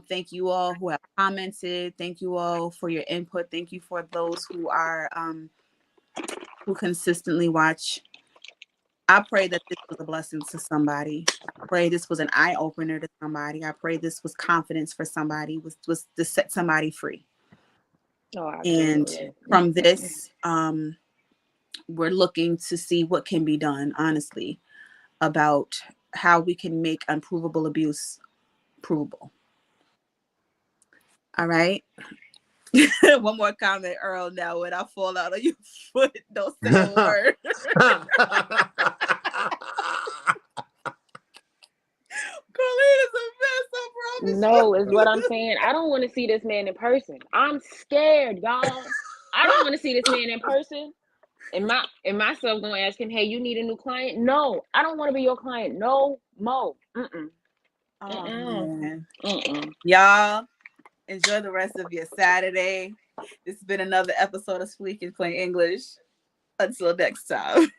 Thank you all who have commented. Thank you all for your input. Thank you for those who are who consistently watch. I pray that this was a blessing to somebody. I pray this was an eye opener to somebody. I pray this was confidence for somebody. Was to set somebody free. Oh, And absolutely. from this, we're looking to see what can be done, honestly, about how we can make unprovable abuse provable. All right. One more comment, Earl. Now, when I fall out of your foot, don't say a word. Colleen is a mess, I promise No, is you. what I'm saying. I don't want to see this man in person. I'm scared, y'all. I don't want to see this man in person. And myself gonna ask him, hey, you need a new client? No, I don't want to be your client. No, Mo. Oh, man. Y'all, enjoy the rest of your Saturday. This has been another episode of Speaking Plain English. Until next time.